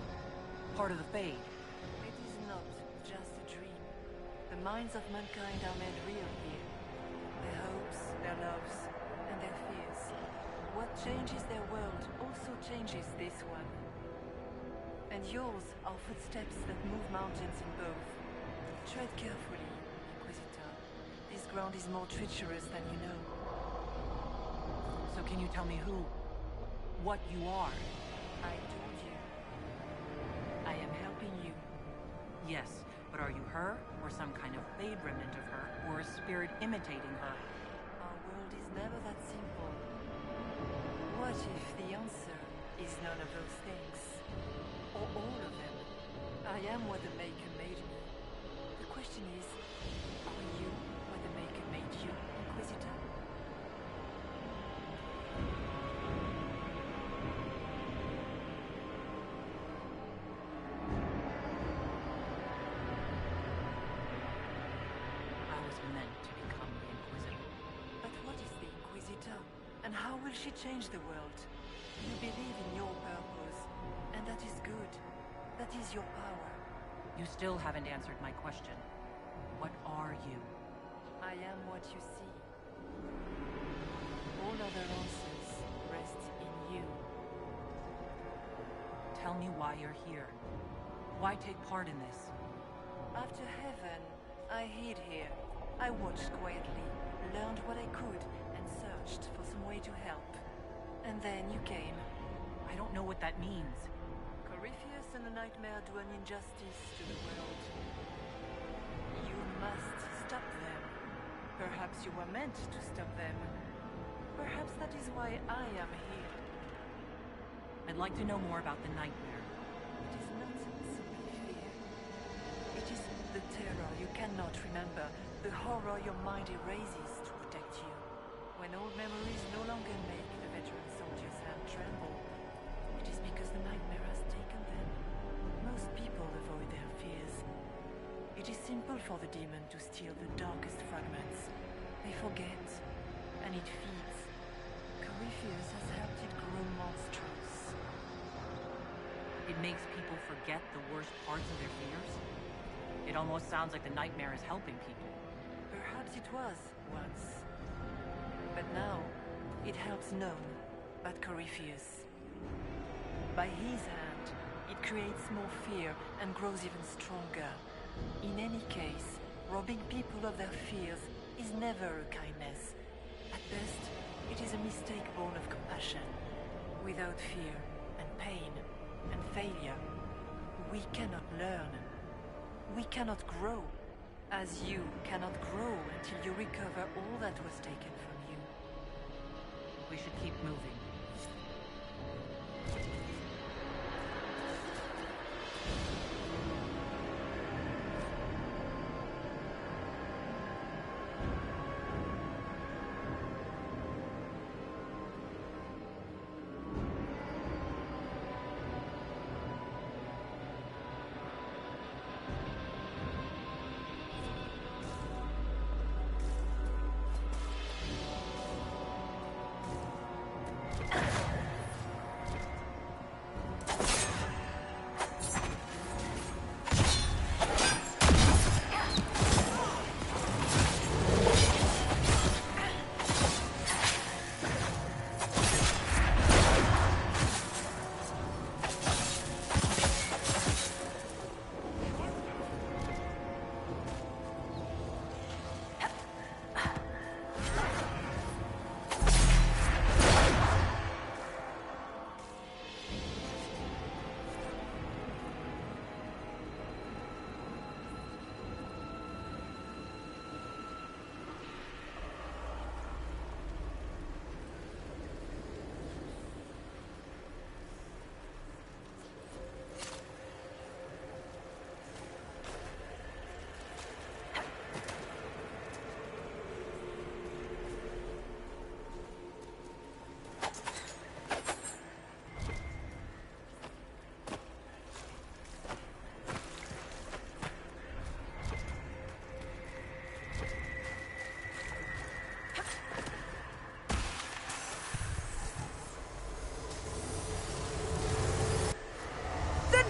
Part of the Fade? It is not just a dream. The minds of mankind are made real here. Their hopes, their loves, and their fears. What changes their world also changes this one. And yours are footsteps that move mountains in both. Tread carefully, Inquisitor. This ground is more treacherous than you know. So can you tell me who? What you are? I told you. I am helping you. Yes, but are you her, or some kind of Fade remnant of her, or a spirit imitating her? Our world is never that simple. What if the answer is none of those things? Or all of them? I am what the Maker made me. The question is, are you what the Maker made you, Inquisitor? I was meant to become the Inquisitor. But what is the Inquisitor? And how will she change the world? You believe in your purpose, and that is good. That is your power. You still haven't answered my question. What are you? I am what you see. All other answers rest in you. Tell me why you're here. Why take part in this? After heaven, I hid here. I watched quietly, learned what I could, and searched for some way to help. And then you came. I don't know what that means. Corypheus and the Nightmare do an injustice to the world. You must stop them. Perhaps you were meant to stop them. Perhaps that is why I am here. I'd like to know more about the Nightmare. It is not simply fear. It is the terror you cannot remember, the horror your mind erases to protect you. When old memories no longer make the veteran soldier's hand tremble, it is because the Nightmare has taken them. Most people avoid their fears. It is simple for the demon to steal the darkest fragments. They forget, and it feeds. Corypheus has helped it grow monstrous. It makes people forget the worst parts of their fears? It almost sounds like the Nightmare is helping people. Perhaps it was, once. But now, it helps none but Corypheus. By his hand, it creates more fear and grows even stronger. In any case, robbing people of their fears is never a kindness. At best, it is a mistake born of compassion. Without fear and pain and failure, we cannot learn. We cannot grow, as you cannot grow until you recover all that was taken from you. We should keep moving.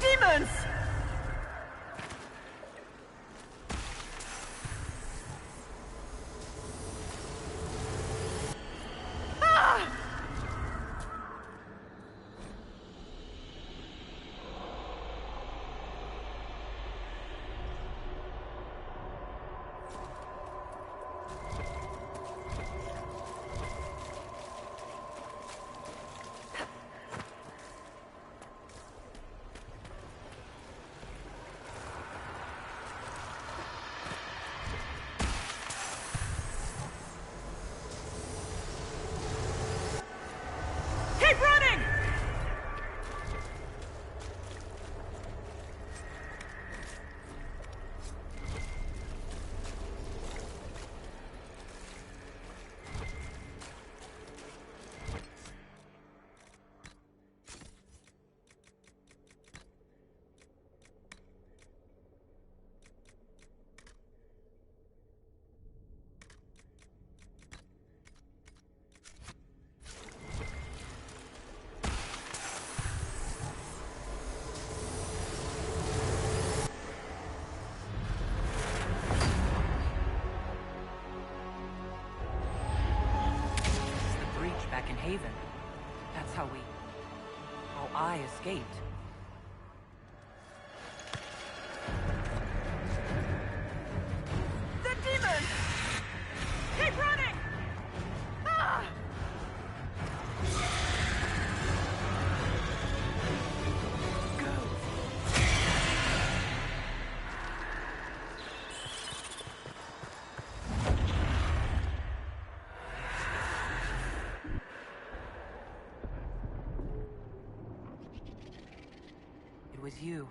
Demons! Keep running! Back in Haven. That's how I escaped. The demon! Keep running! Ah! It was you.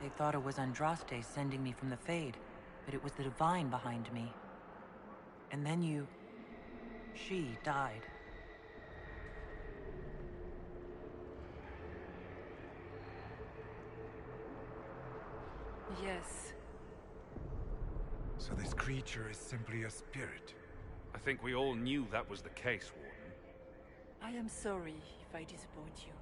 They thought it was Andraste sending me from the Fade, but it was the Divine behind me. And then she died. Yes. So this creature is simply a spirit? I think we all knew that was the case, Warden. I am sorry if I disappoint you.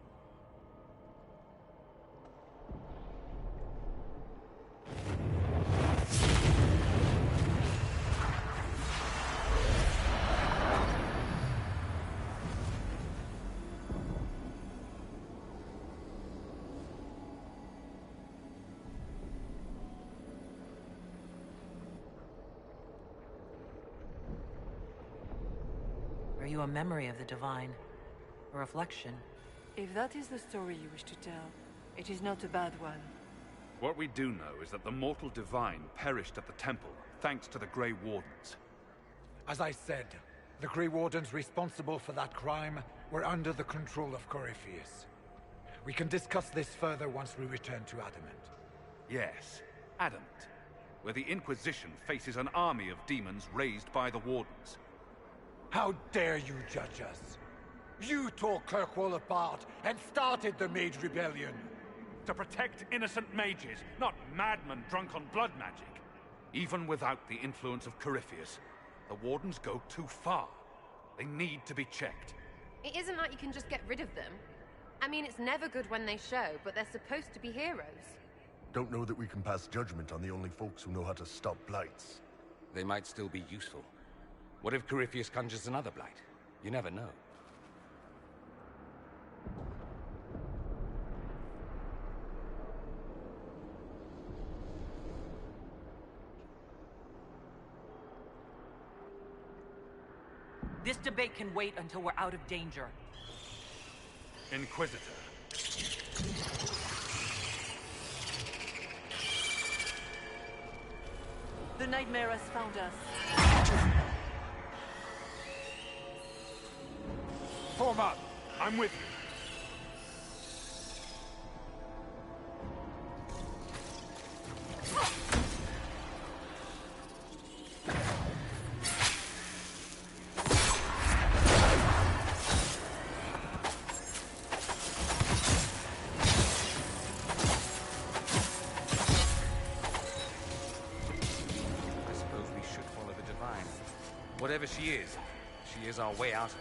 Are you a memory of the Divine? A reflection? If that is the story you wish to tell, it is not a bad one. What we do know is that the mortal Divine perished at the temple, thanks to the Grey Wardens. As I said, the Grey Wardens responsible for that crime were under the control of Corypheus. We can discuss this further once we return to Adamant. Yes, Adamant, where the Inquisition faces an army of demons raised by the Wardens. How dare you judge us? You tore Kirkwall apart and started the Mage Rebellion! To protect innocent mages, not madmen drunk on blood magic. Even without the influence of Corypheus, the Wardens go too far. They need to be checked. It isn't like you can just get rid of them. I mean, it's never good when they show, but they're supposed to be heroes. Don't know that we can pass judgment on the only folks who know how to stop blights. They might still be useful. What if Corypheus conjures another blight? You never know. This debate can wait until we're out of danger. Inquisitor. The nightmare has found us. Form up! I'm with you. Whatever she is our way out of here.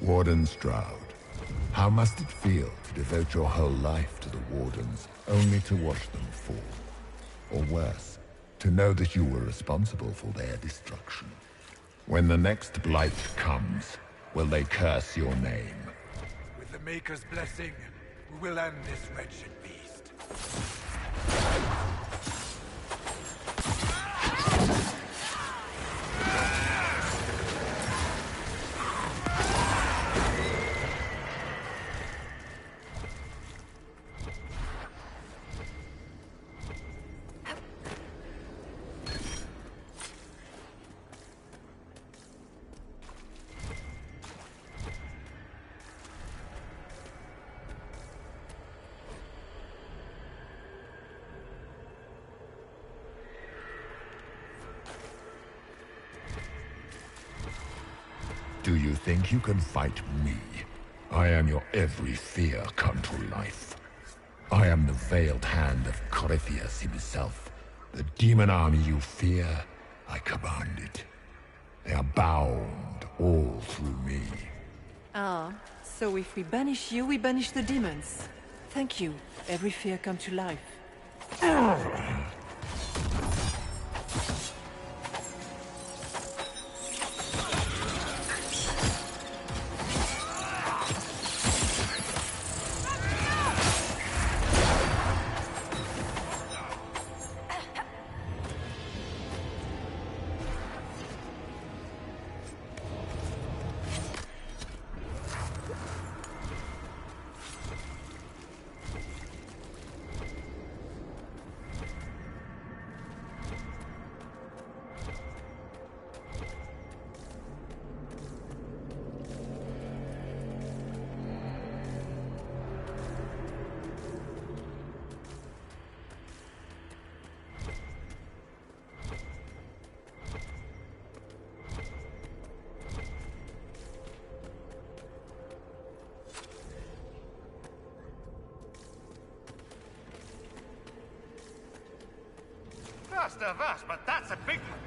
Warden Stroud, how must it feel to devote your whole life to the Wardens, only to watch them fall? Or worse, to know that you were responsible for their destruction. When the next blight comes, will they curse your name? With the Maker's blessing, we will end this wretched beast. Do you think you can fight me? I am your every fear come to life. I am the veiled hand of Corypheus himself. The demon army you fear, I command it. They are bound all through me. Ah, so if we banish you, we banish the demons. Thank you. Every fear come to life. First of us, but that's a big one.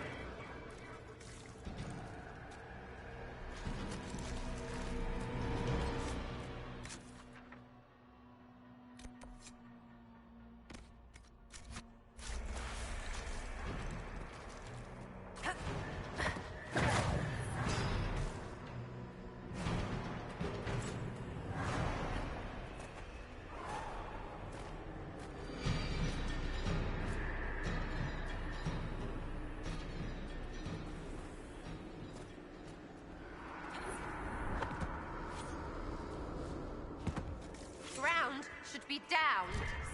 be down.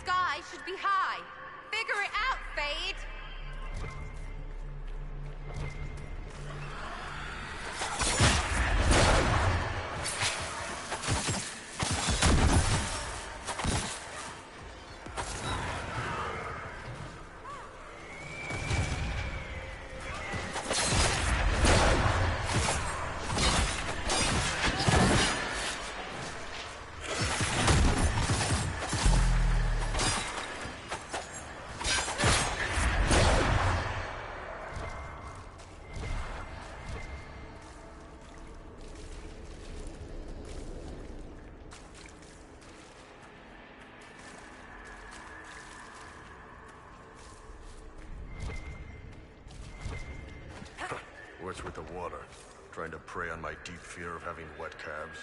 Sky should be high. Figure it out, Fade! What's with the water? Trying to prey on my deep fear of having wet calves?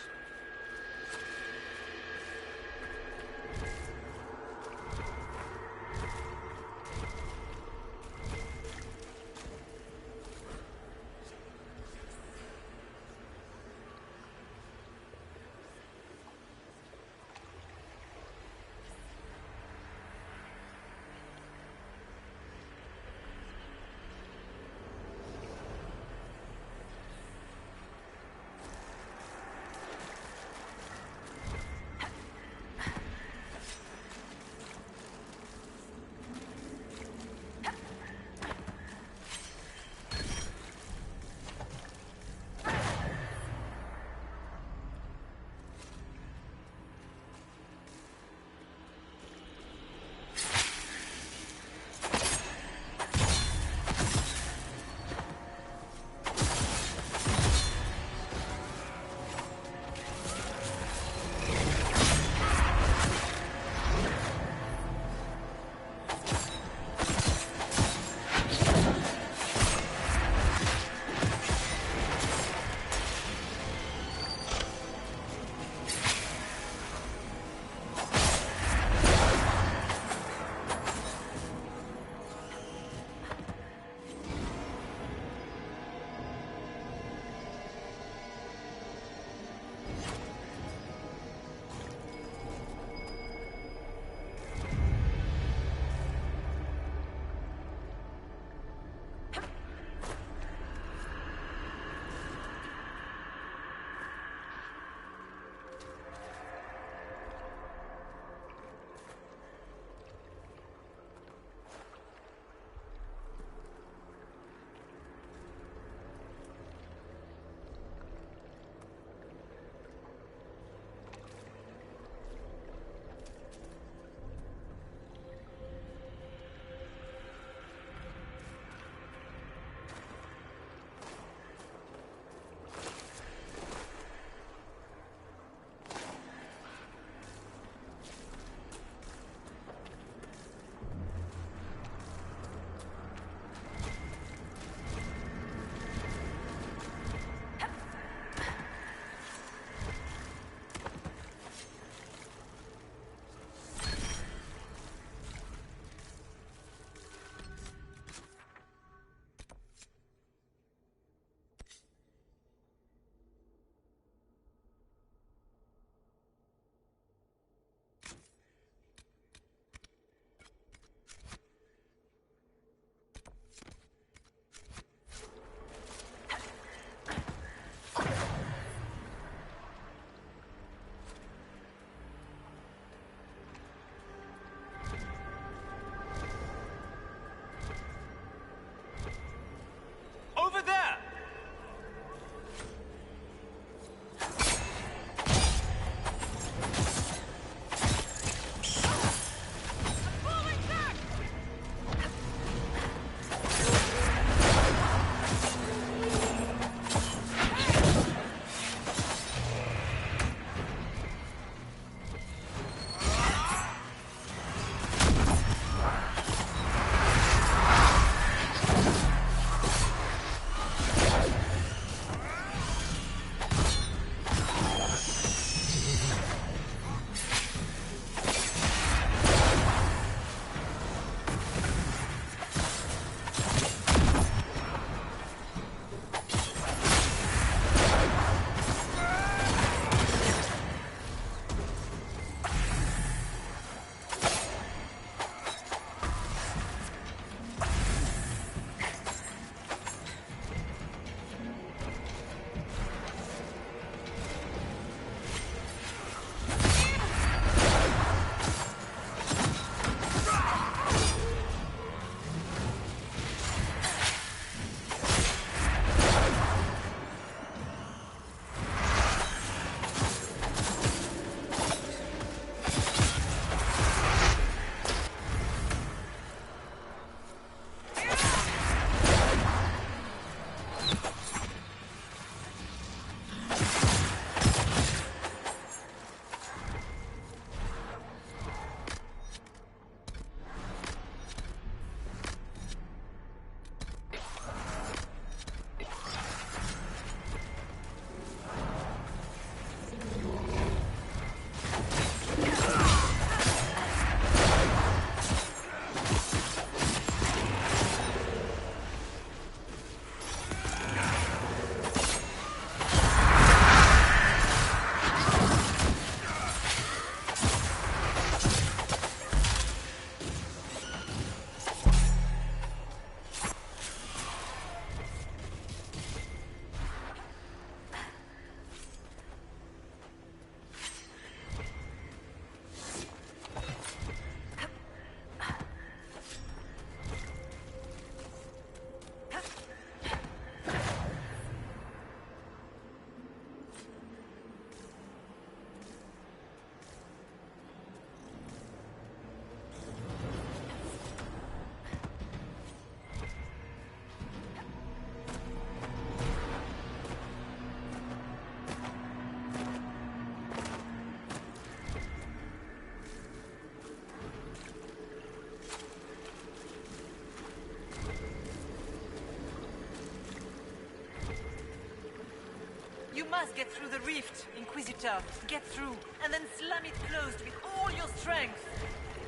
must get through the rift, Inquisitor. Get through, and then slam it closed with all your strength.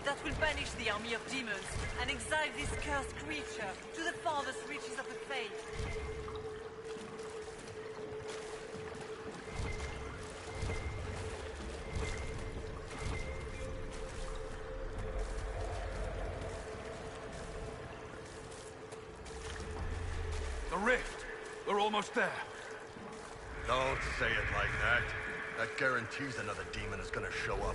That will banish the army of demons, and exile this cursed creature to the farthest reaches of the faith. The rift! We're almost there. Don't say it like that. That guarantees another demon is gonna show up.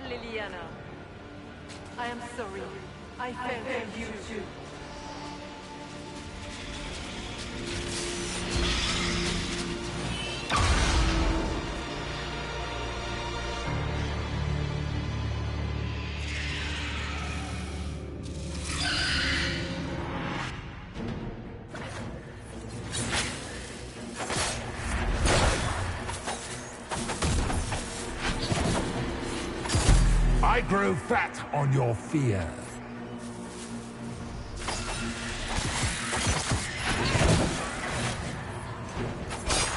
Liliana. I am sorry. I failed you too. I grow fat on your fear.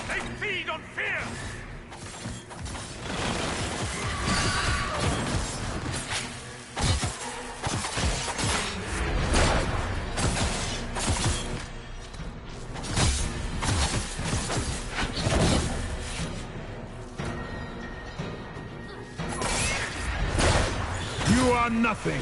They feed on fear! You are nothing.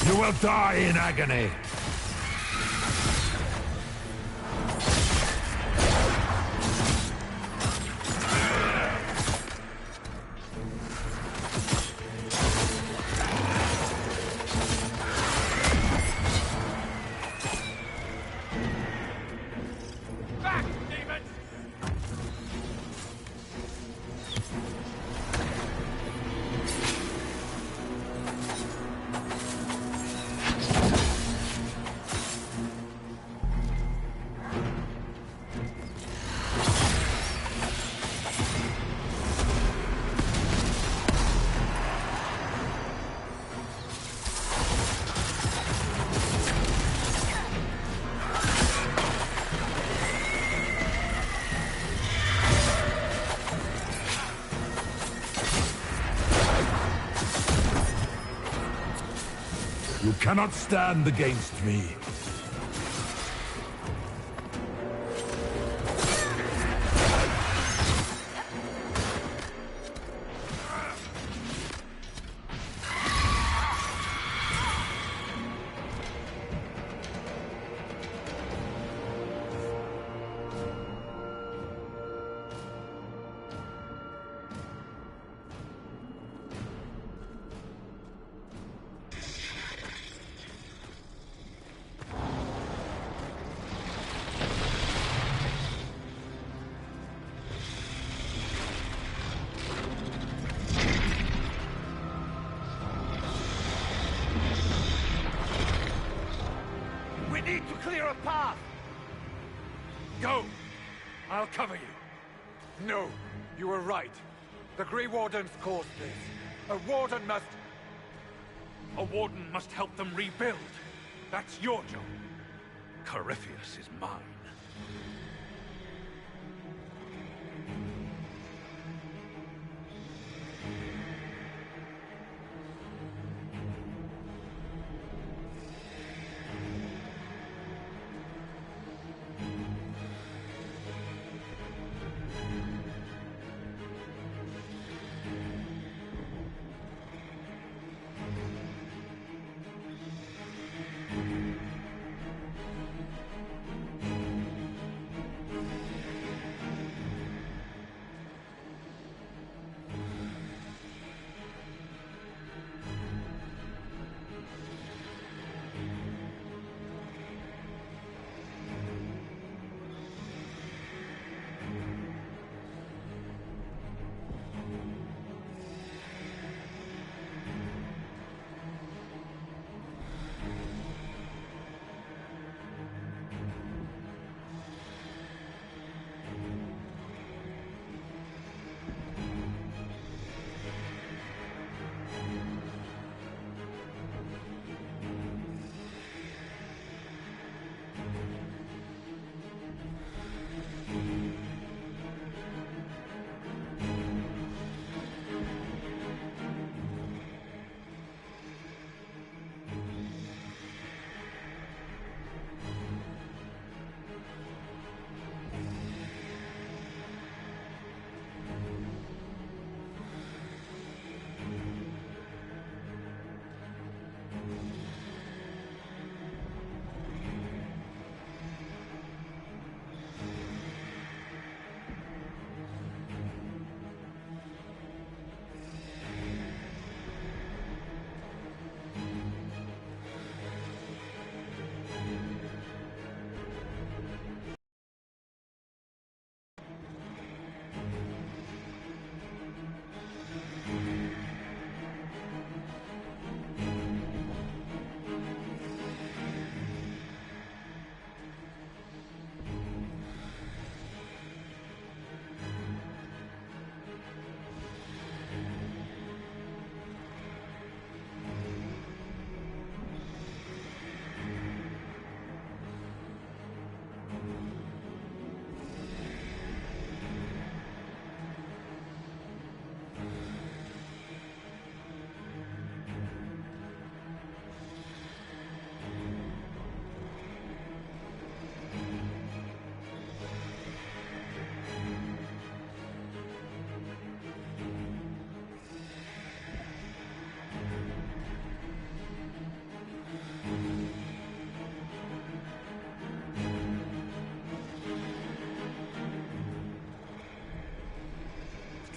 You will die in agony. Back, demons! You cannot stand against me. We need to clear a path! Go! I'll cover you. No, you were right. The Grey Wardens caused this. A warden must... A warden must help them rebuild. That's your job. Corypheus is mine.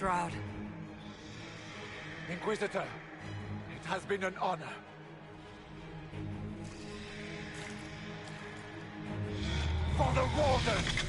Stroud. Inquisitor, it has been an honor. For the Warden!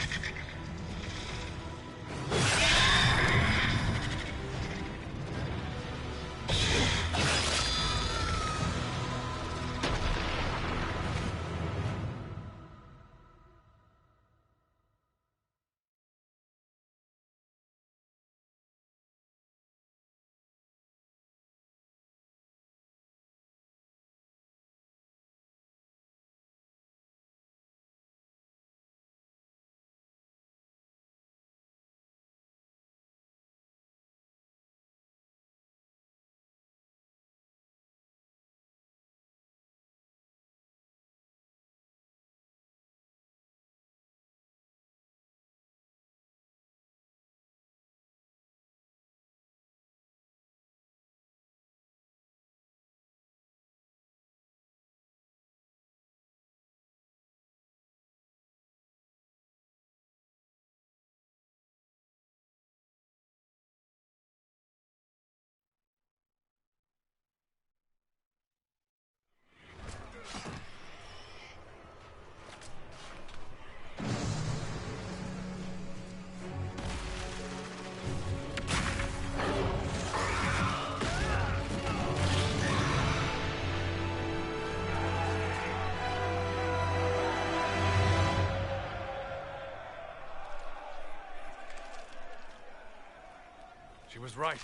She was right.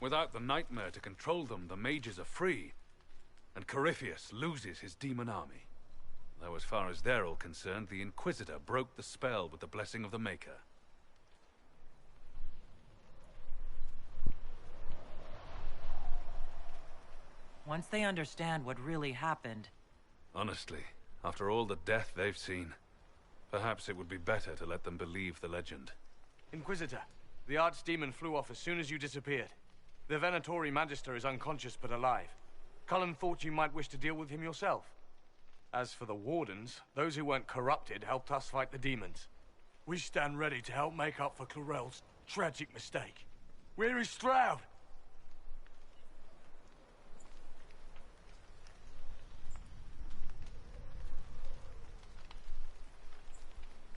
Without the nightmare to control them, the mages are free. And Corypheus loses his demon army. Though as far as they're all concerned, the Inquisitor broke the spell with the blessing of the Maker. Once they understand what really happened... Honestly, after all the death they've seen, perhaps it would be better to let them believe the legend. Inquisitor, the Archdemon flew off as soon as you disappeared. The Venatori Magister is unconscious but alive. Cullen thought you might wish to deal with him yourself. As for the Wardens, those who weren't corrupted helped us fight the demons. We stand ready to help make up for Clarel's tragic mistake. Where is Stroud?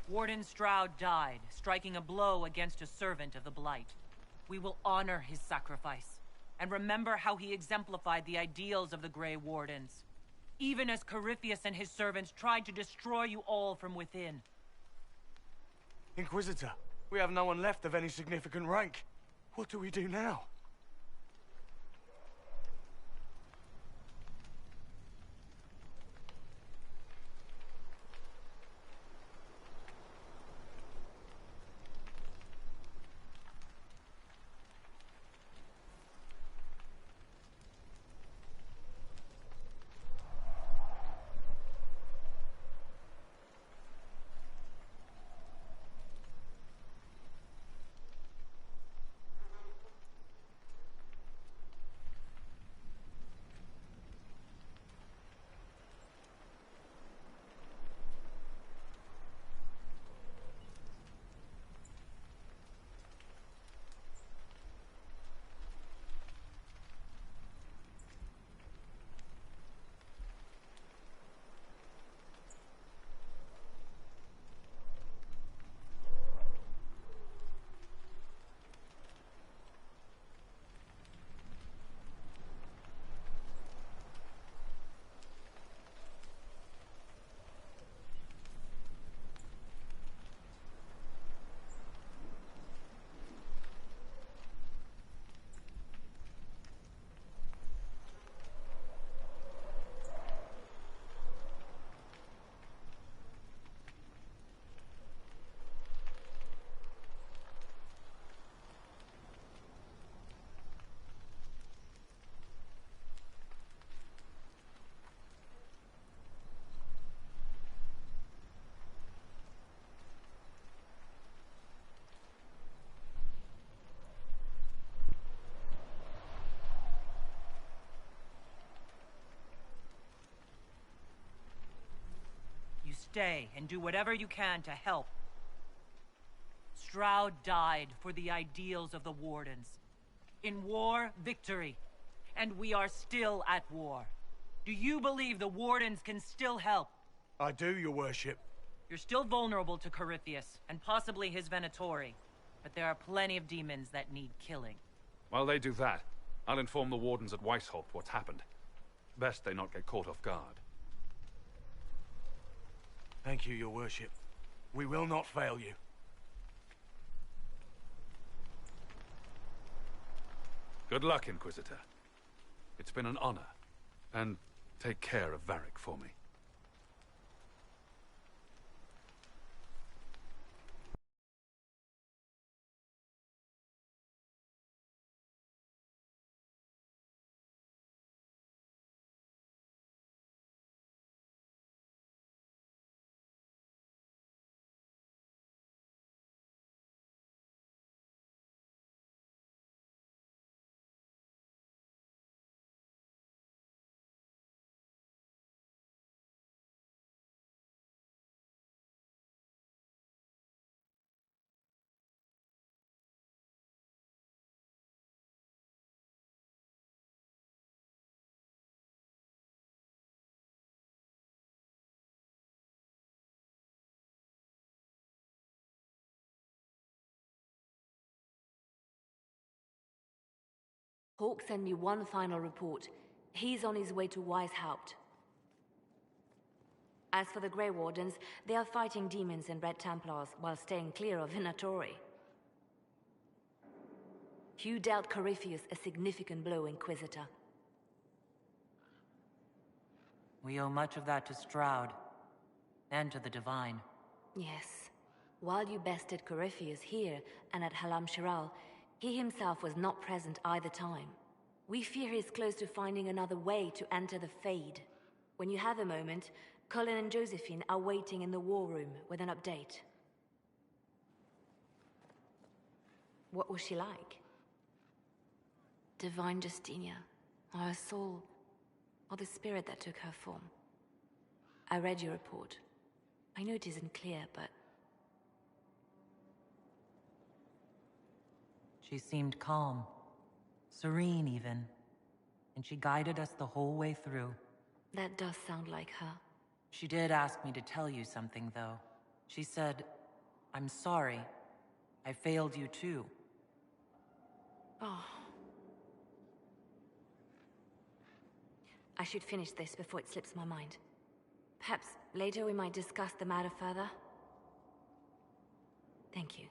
Warden Stroud died, striking a blow against a servant of the Blight. We will honor his sacrifice, and remember how he exemplified the ideals of the Grey Wardens. Even as Corypheus and his servants tried to destroy you all from within. Inquisitor, we have no one left of any significant rank. What do we do now? Stay and do whatever you can to help. Stroud died for the ideals of the Wardens. In war, victory. And we are still at war. Do you believe the Wardens can still help? I do, your worship. You're still vulnerable to Corypheus, and possibly his Venatori. But there are plenty of demons that need killing. While they do that, I'll inform the wardens at Weishaupt what's happened. Best they not get caught off guard. Thank you, your worship. We will not fail you. Good luck, Inquisitor. It's been an honor. And take care of Varric for me. Hawk sent me one final report. He's on his way to Weishaupt. As for the Grey Wardens, they are fighting demons and Red Templars while staying clear of Venatori. You dealt Corypheus a significant blow, Inquisitor. We owe much of that to Stroud. And to the Divine. Yes. While you bested Corypheus here and at Halam Shiral, he himself was not present either time. We fear he's close to finding another way to enter the Fade. When you have a moment, Colin and Josephine are waiting in the war room with an update. What was she like? Divine Justinia, or her soul, or the spirit that took her form. I read your report. I know it isn't clear, but... She seemed calm. Serene, even. And she guided us the whole way through. That does sound like her. She did ask me to tell you something, though. She said, "I'm sorry. I failed you too." Oh. I should finish this before it slips my mind. Perhaps later we might discuss the matter further. Thank you.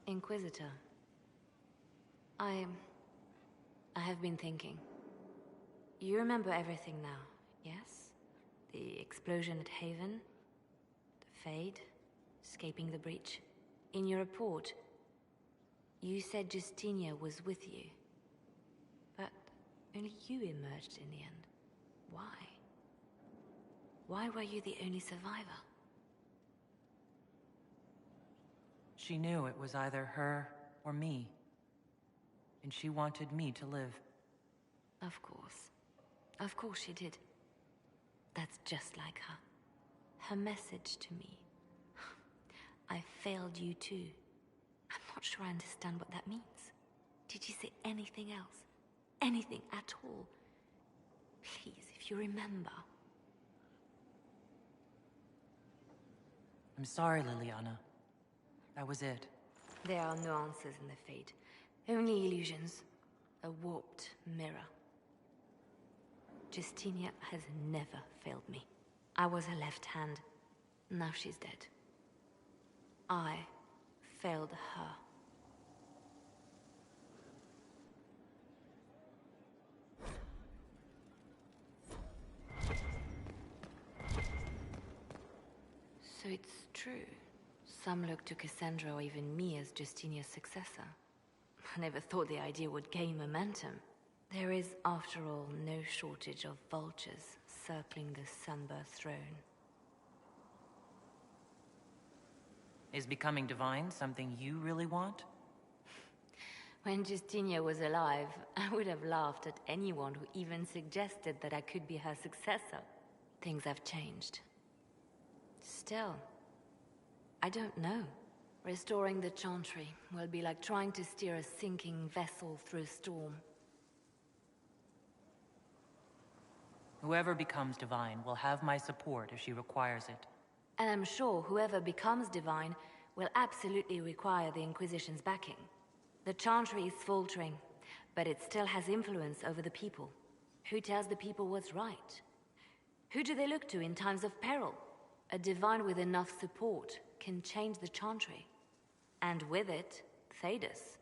Inquisitor, I have been thinking. You remember everything now, yes? The explosion at Haven, the Fade, escaping the breach. In your report, you said Justinia was with you. But only you emerged in the end. Why? Why were you the only survivor? She knew it was either her or me. And she wanted me to live. Of course. Of course she did. That's just like her. Her message to me. I failed you too. I'm not sure I understand what that means. Did you say anything else? Anything at all? Please, if you remember. I'm sorry, Liliana. That was it. There are no answers in the Fade. Only illusions. A warped mirror. Justinia has never failed me. I was her left hand. Now she's dead. I failed her. So it's true. Some look to Cassandra or even me as Justinia's successor. I never thought the idea would gain momentum. There is, after all, no shortage of vultures circling the Sunburst throne. Is becoming divine something you really want? When Justinia was alive, I would have laughed at anyone who even suggested that I could be her successor. Things have changed. Still, I don't know. Restoring the Chantry will be like trying to steer a sinking vessel through a storm. Whoever becomes divine will have my support if she requires it. And I'm sure whoever becomes divine will absolutely require the Inquisition's backing. The Chantry is faltering, but it still has influence over the people. Who tells the people what's right? Who do they look to in times of peril? A divine with enough support can change the Chantry. And with it, Thedas.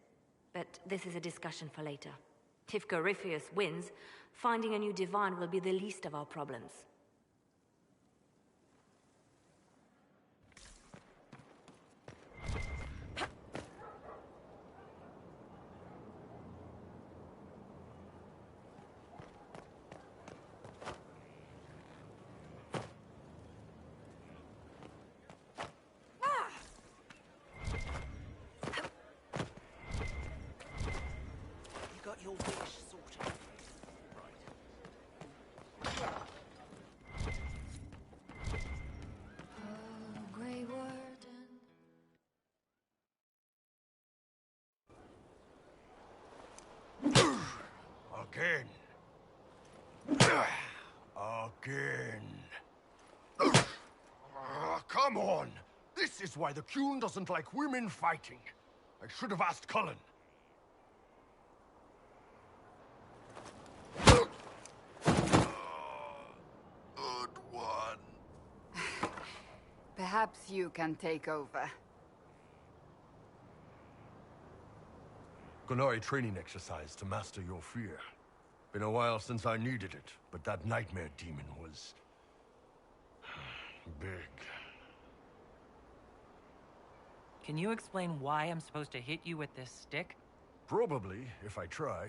But this is a discussion for later. If Corypheus wins, finding a new divine will be the least of our problems. Your wish sorted. Oh, Grey Warden. Again. Again. Come on! This is why the Qun doesn't like women fighting. I should have asked Cullen. Perhaps you can take over. Qunari training exercise to master your fear. Been a while since I needed it, but that nightmare demon was... big. Can you explain why I'm supposed to hit you with this stick? Probably, if I try.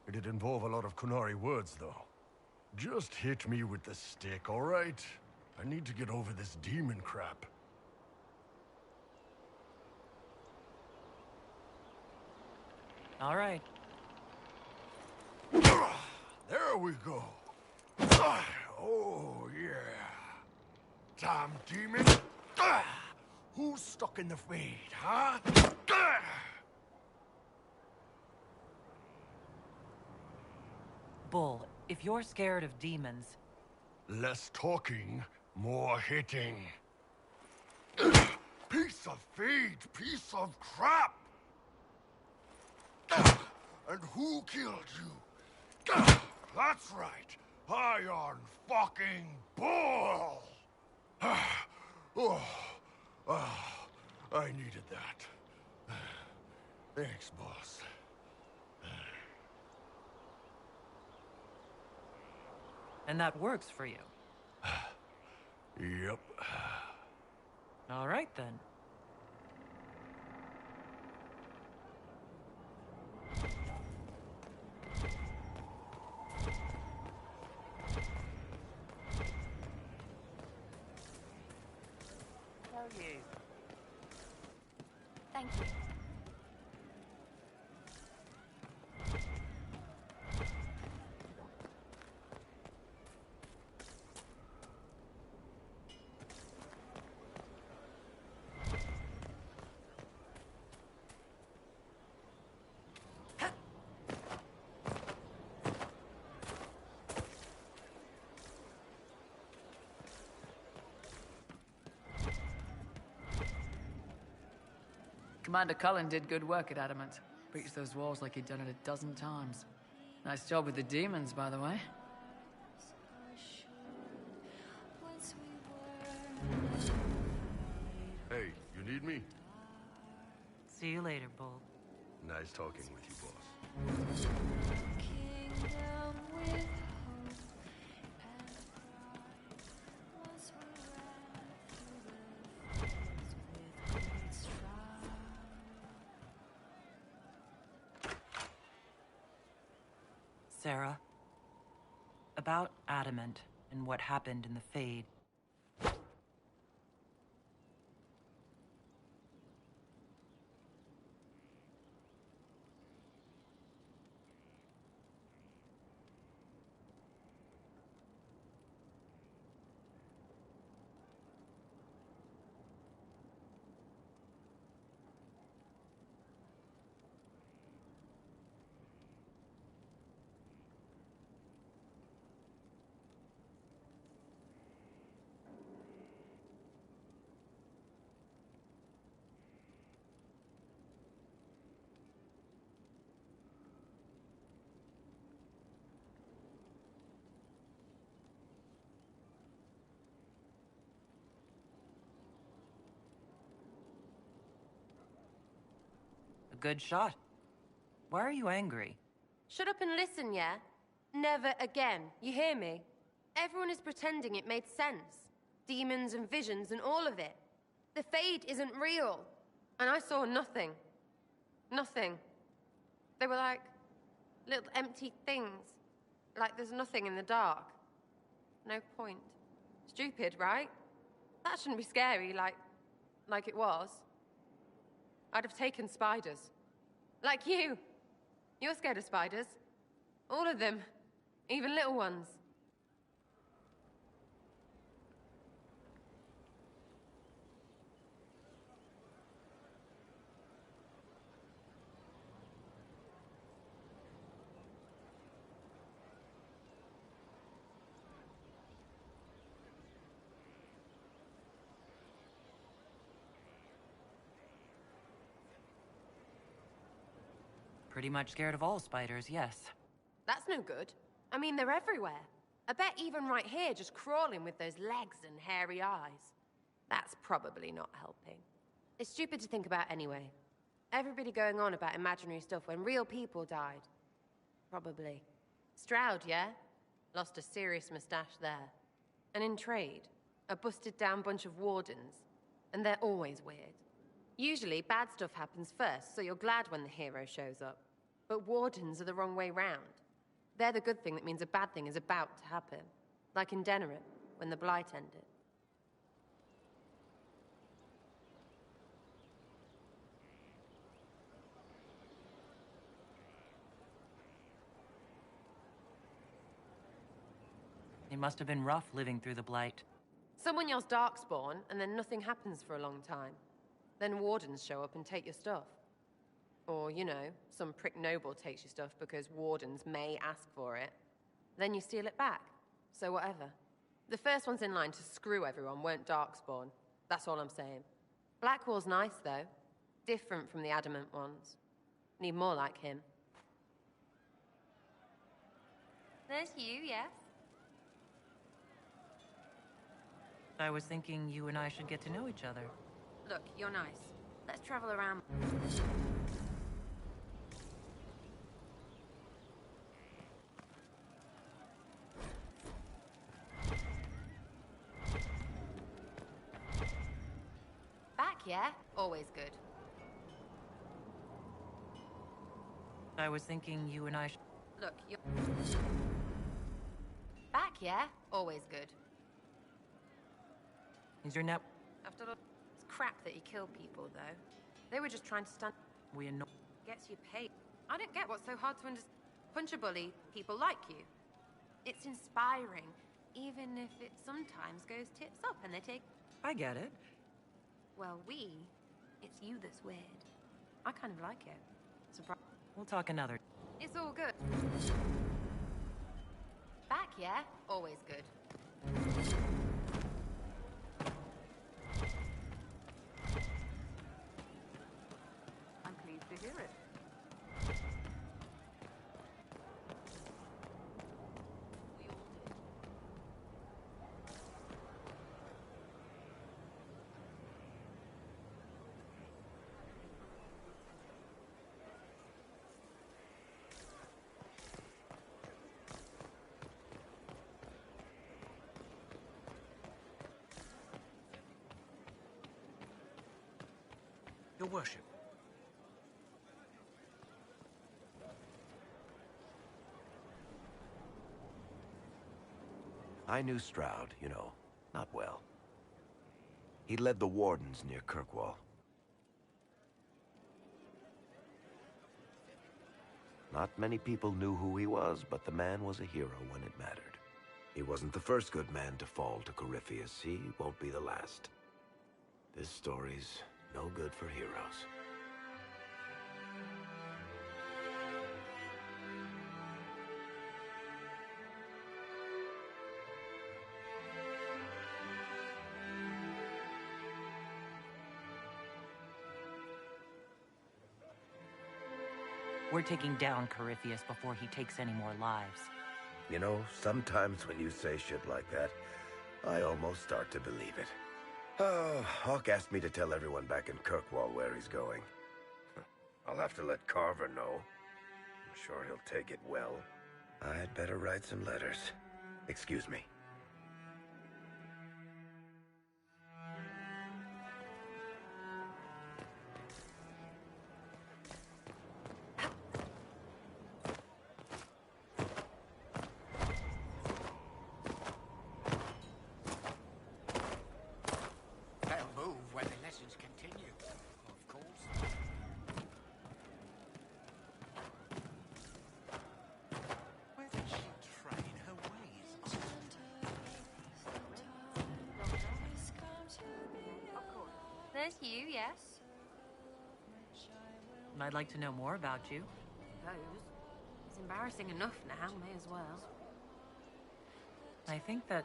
It'd involve a lot of Qunari words, though. Just hit me with the stick, all right? I need to get over this demon crap. All right. There we go. Oh, yeah. Damn demon. Who's stuck in the fade, huh? Bull, if you're scared of demons... Less talking, more hitting. Piece of feed, piece of crap! And who killed you? That's right, Iron fucking Bull! I needed that. Thanks, boss. And that works for you? Yep. All right, then. Thank you. Commander Cullen did good work at Adamant. Breached those walls like he'd done it a dozen times. Nice job with the demons, by the way. Hey, you need me? See you later, Bull. Nice talking with you, boss. Sarah. About Adamant and what happened in the Fade. Good shot. Why are you angry? Shut up and listen, yeah? Never again. You hear me? Everyone is pretending it made sense. Demons and visions and all of it. The Fade isn't real. And I saw nothing. Nothing. They were like little empty things. Like there's nothing in the dark. No point. Stupid, right? That shouldn't be scary, like it was. I'd have taken spiders. Like you. You're scared of spiders. All of them. Even little ones. Pretty much scared of all spiders, yes. That's no good. I mean, they're everywhere. I bet even right here, just crawling with those legs and hairy eyes. That's probably not helping. It's stupid to think about anyway. Everybody going on about imaginary stuff when real people died. Probably. Stroud, yeah? Lost a serious mustache there. And in trade, a busted down bunch of wardens. And they're always weird. Usually, bad stuff happens first, so you're glad when the hero shows up. But wardens are the wrong way round. They're the good thing that means a bad thing is about to happen. Like in Denerim, when the Blight ended. It must have been rough living through the Blight. Someone yells Darkspawn, and then nothing happens for a long time. Then wardens show up and take your stuff. Or, you know, some prick noble takes your stuff because wardens may ask for it. Then you steal it back. So whatever. The first ones in line to screw everyone weren't Darkspawn. That's all I'm saying. Blackwall's nice, though. Different from the Adamant ones. Need more like him. There's you, yes? I was thinking you and I should get to know each other. Look, you're nice. Let's travel around. Back, yeah? Always good. I was thinking you and I should... Look, you're... Back, yeah? Always good. Is your net... After all... It's crap that you kill people, though. They were just trying to stand... We annoy... Gets you paid. I don't get what's so hard to understand. Punch a bully, people like you. It's inspiring, even if it sometimes goes tits up and they take... I get it. Well, it's you that's weird. I kind of like it. Surprise. We'll talk another... It's all good. Back, yeah? Always good. I'm pleased to hear it. Your worship. I knew Stroud, you know, not well. He led the Wardens near Kirkwall. Not many people knew who he was, but the man was a hero when it mattered. He wasn't the first good man to fall to Corypheus. He won't be the last. This story's no good for heroes. We're taking down Corypheus before he takes any more lives. You know, sometimes when you say shit like that, I almost start to believe it. Oh, Hawk asked me to tell everyone back in Kirkwall where he's going. I'll have to let Carver know. I'm sure he'll take it well. I'd better write some letters. Excuse me. They'll move when the lessons continue, of course. Where did she train her ways? There's you, yes? I'd like to know more about you. Suppose. It's embarrassing enough now, may as well. I think that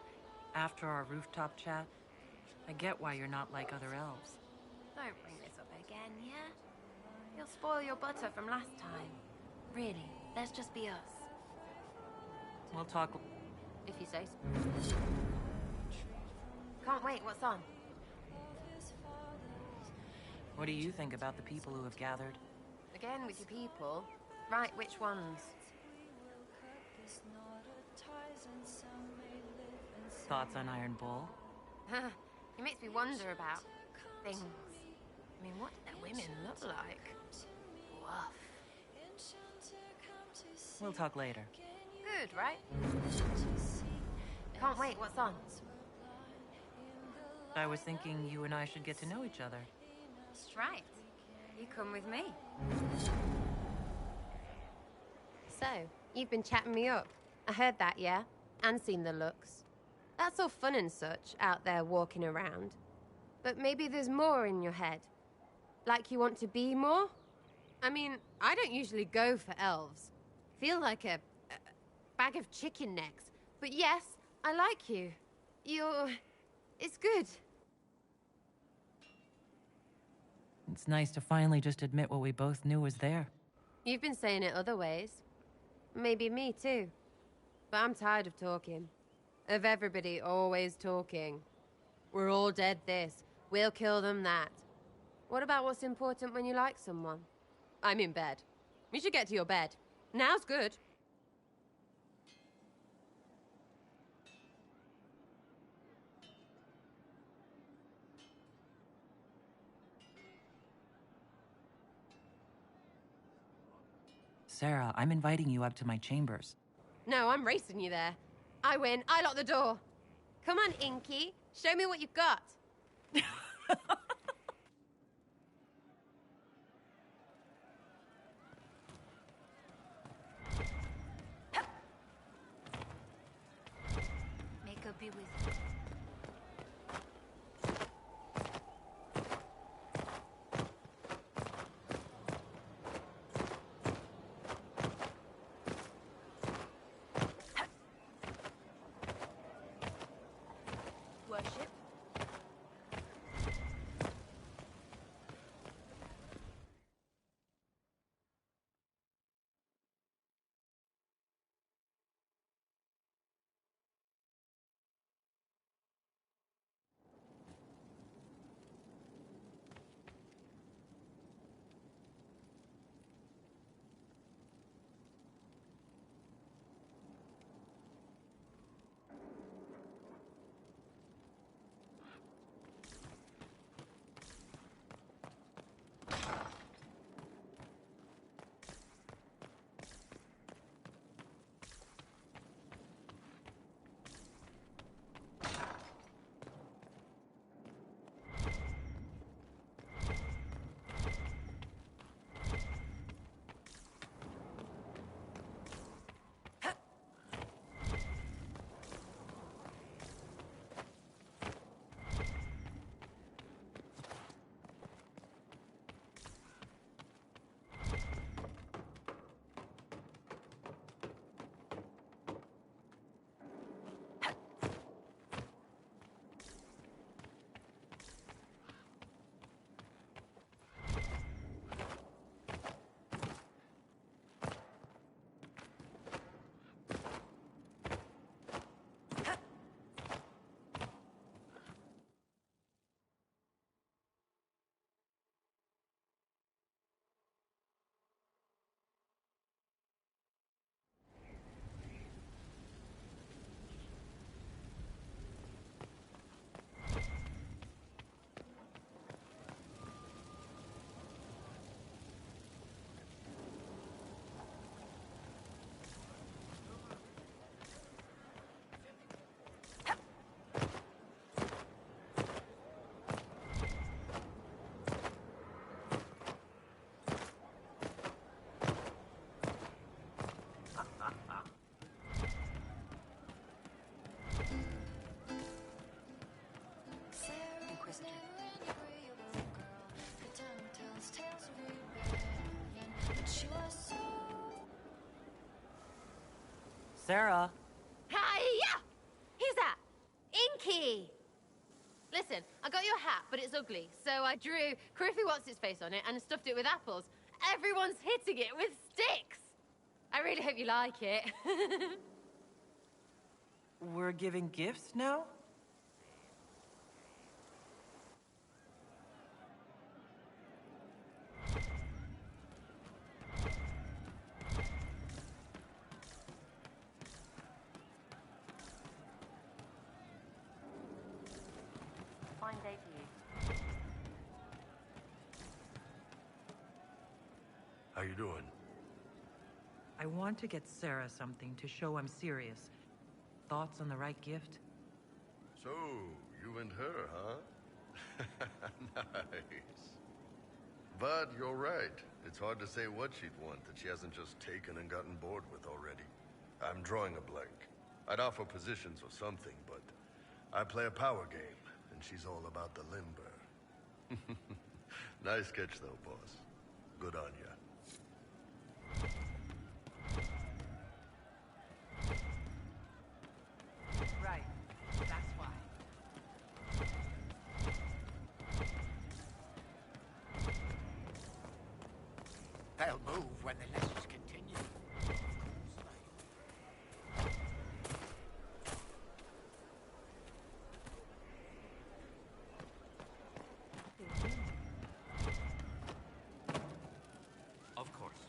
after our rooftop chat, I get why you're not like other elves. Don't bring this up again, yeah? You'll spoil your butter from last time. Really, let's just be us. We'll talk. If you say so. Can't wait, what's on? What do you think about the people who have gathered? Again with your people? Right, which ones? Thoughts on Iron Bull? It makes me wonder about things. I mean, what do their women look like? Woof. We'll talk later. Good, right? Can't wait, what's on? I was thinking you and I should get to know each other. Right. You come with me. So, you've been chatting me up. I heard that, yeah? And seen the looks. That's all fun and such, out there walking around. But maybe there's more in your head. Like you want to be more? I mean, I don't usually go for elves. Feel like a bag of chicken necks. But yes, I like you. It's good. It's nice to finally just admit what we both knew was there. You've been saying it other ways. Maybe me too. But I'm tired of talking. Of everybody always talking. We're all dead this. We'll kill them that. What about what's important when you like someone? I'm in bed. You should get to your bed. Now's good. Sarah, I'm inviting you up to my chambers. No, I'm racing you there. I win. I lock the door. Come on, Inky. Show me what you've got. Makeup be with you. Worship. Sarah. Hiya! Who's that? Inky! Listen, I got you a hat, but it's ugly, so I drew Criffy What's-Its-Face on it and stuffed it with apples. Everyone's hitting it with sticks! I really hope you like it. We're giving gifts now? Fine day to you. How you doing? I want to get Sarah something to show I'm serious. Thoughts on the right gift? So, you and her, huh? Nice. But you're right. It's hard to say what she'd want that she hasn't just taken and gotten bored with already. I'm drawing a blank. I'd offer positions or something, but I play a power game, and she's all about the limber. Nice catch, though, boss. Good on ya. Right. That's why. They'll move when the lessons continue. Of course.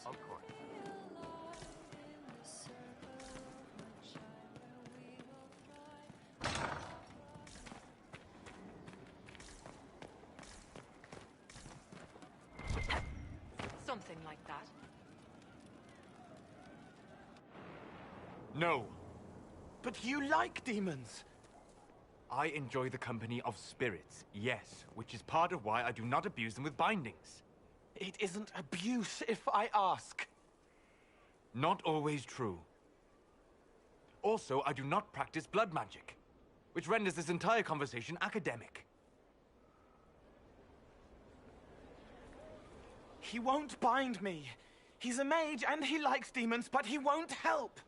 Of course. Something like that. No. But you like demons. I enjoy the company of spirits, yes, which is part of why I do not abuse them with bindings. It isn't abuse, if I ask. Not always true. Also, I do not practice blood magic, which renders this entire conversation academic. He won't bind me. He's a mage and he likes demons, but he won't help.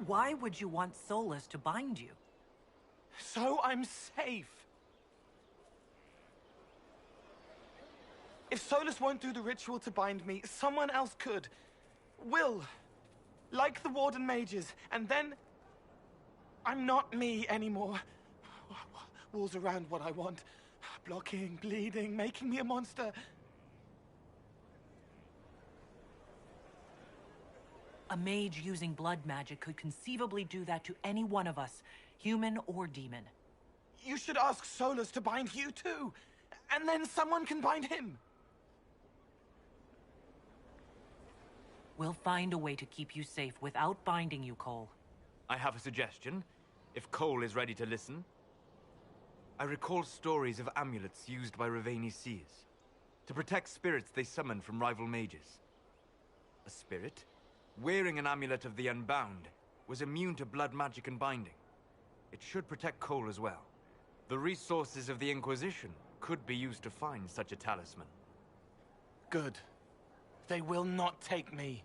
Why would you want Solus to bind you? So I'm safe. If Solus won't do the ritual to bind me, someone else could. Will. Like the Warden mages. And then I'm not me anymore. Walls around what I want. Blocking, bleeding, making me a monster. A mage using blood magic could conceivably do that to any one of us, human or demon. You should ask Solus to bind you too. And then someone can bind him. We'll find a way to keep you safe without binding you, Cole. I have a suggestion, if Cole is ready to listen. I recall stories of amulets used by Raveni seers to protect spirits they summoned from rival mages. A spirit, wearing an amulet of the Unbound, was immune to blood magic and binding. It should protect Cole as well. The resources of the Inquisition could be used to find such a talisman. Good. They will not take me.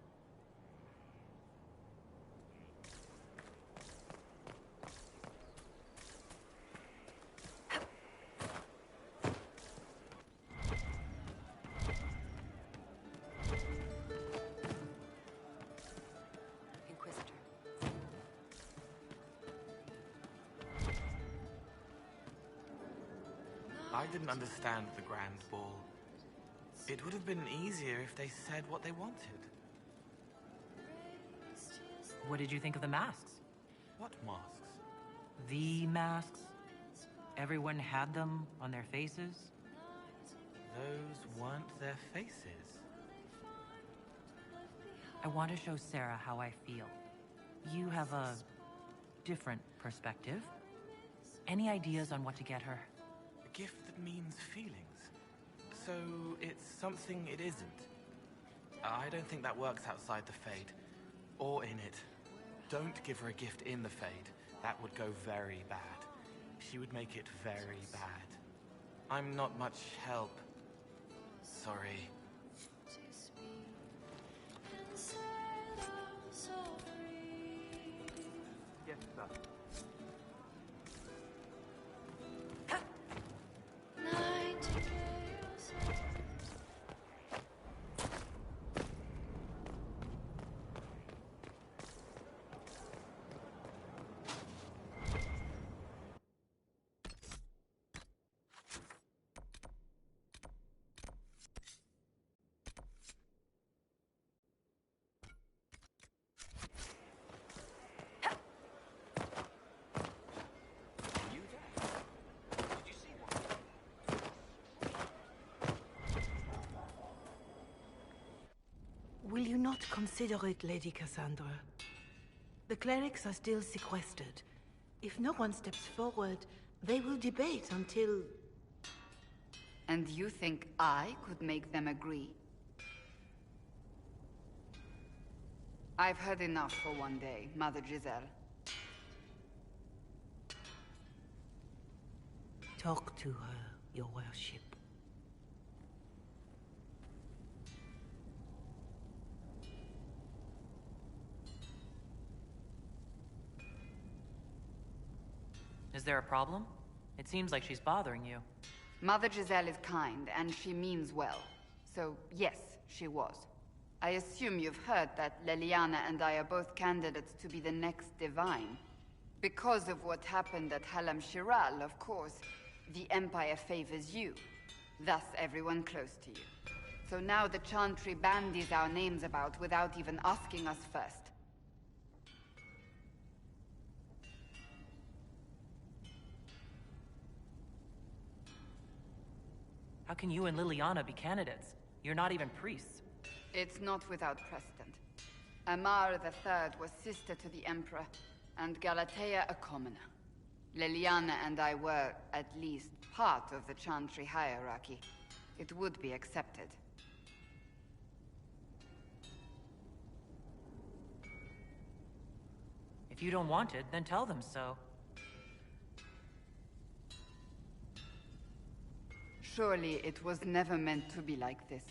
Inquisitor. I didn't understand the Grand Ball. It would have been easier if they said what they wanted. What did you think of the masks? What masks? The masks. Everyone had them on their faces. Those weren't their faces. I want to show Sarah how I feel. You have a different perspective. Any ideas on what to get her? A gift that means feelings. So it's something it isn't. I don't think that works outside the Fade. Or in it. Don't give her a gift in the Fade. That would go very bad. She would make it very bad. I'm not much help. Sorry. Yes, sir. Will you not consider it, Lady Cassandra? The clerics are still sequestered. If no one steps forward, they will debate until... And you think I could make them agree? I've heard enough for one day, Mother Giselle. Talk to her, your worship. Is there a problem? It seems like she's bothering you. Mother Giselle is kind, and she means well. So, yes, she was. I assume you've heard that Leliana and I are both candidates to be the next Divine. Because of what happened at Halam Shiral, of course, the Empire favors you. Thus, everyone close to you. So now the Chantry bandies our names about without even asking us first. How can you and Liliana be candidates? You're not even priests. It's not without precedent. Amar III was sister to the Emperor, and Galatea a commoner. Liliana and I were, at least, part of the Chantry hierarchy. It would be accepted. If you don't want it, then tell them so. Surely it was never meant to be like this.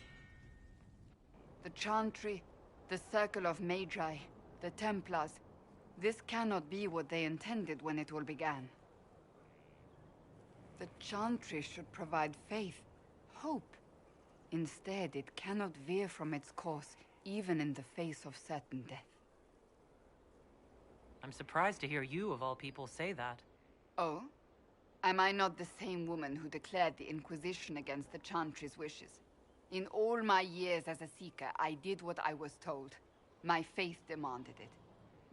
The Chantry, the Circle of Magi, the Templars, this cannot be what they intended when it all began. The Chantry should provide faith, hope. Instead, it cannot veer from its course, even in the face of certain death. I'm surprised to hear you, of all people, say that. Oh? Am I not the same woman who declared the Inquisition against the Chantry's wishes? In all my years as a Seeker, I did what I was told. My faith demanded it.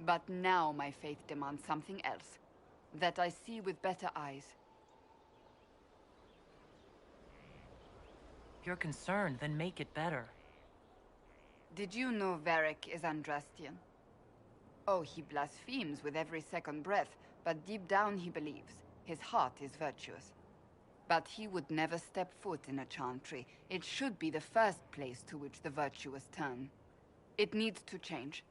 But now my faith demands something else. That I see with better eyes. If you're concerned, then make it better. Did you know Varric is Andrastian? Oh, he blasphemes with every second breath, but deep down he believes. His heart is virtuous. But he would never step foot in a Chantry. It should be the first place to which the virtuous turn. It needs to change.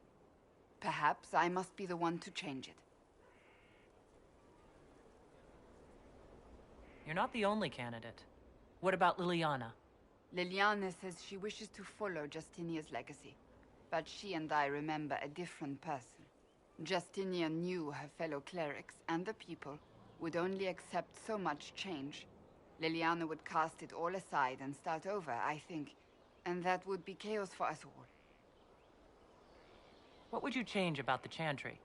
Perhaps I must be the one to change it. You're not the only candidate. What about Liliana? Liliana says she wishes to follow Justinia's legacy. But she and I remember a different person. Justinia knew her fellow clerics and the people would only accept so much change. Liliana would cast it all aside and start over, I think. And that would be chaos for us all. What would you change about the Chantry?